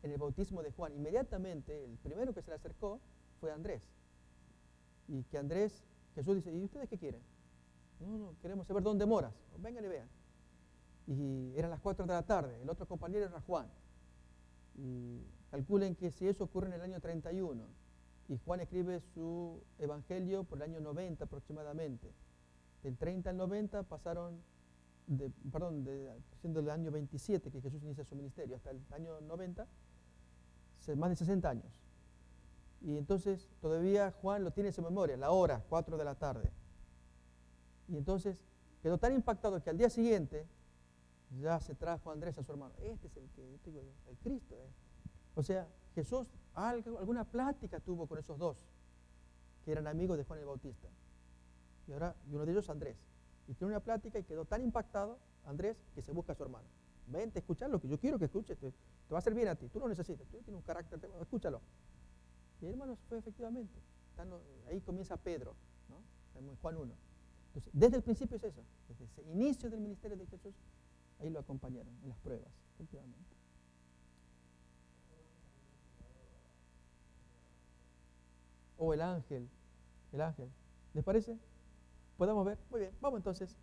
en el bautismo de Juan, inmediatamente el primero que se le acercó fue Andrés. Y que Andrés, Jesús dice, ¿y ustedes qué quieren? No, queremos saber dónde moras. Vengan y vean. Y eran las 4 de la tarde, el otro compañero era Juan. Y calculen que si eso ocurre en el año 31, y Juan escribe su evangelio por el año 90 aproximadamente. Del 30 al 90 pasaron, siendo el año 27 que Jesús inicia su ministerio, hasta el año 90, más de 60 años. Y entonces todavía Juan lo tiene en su memoria, la hora, 4 de la tarde. Y entonces quedó tan impactado que al día siguiente ya se trajo a Andrés a su hermano. Este es el Cristo. O sea, Jesús alguna plática tuvo con esos dos, que eran amigos de Juan el Bautista. Y uno de ellos, Andrés. Y tiene una plática y quedó tan impactado, Andrés, que se busca a su hermano. Vente a escuchar lo que yo quiero que escuches, te va a hacer bien a ti, tú lo necesitas, tú tienes un carácter, escúchalo. Y hermanos, fue efectivamente. Ahí comienza Pedro, ¿no? En Juan 1. Entonces, desde el principio es eso, desde ese inicio del ministerio de Jesús, ahí lo acompañaron en las pruebas, efectivamente. O el ángel. ¿Les parece? ¿Podemos ver? Muy bien, vamos entonces.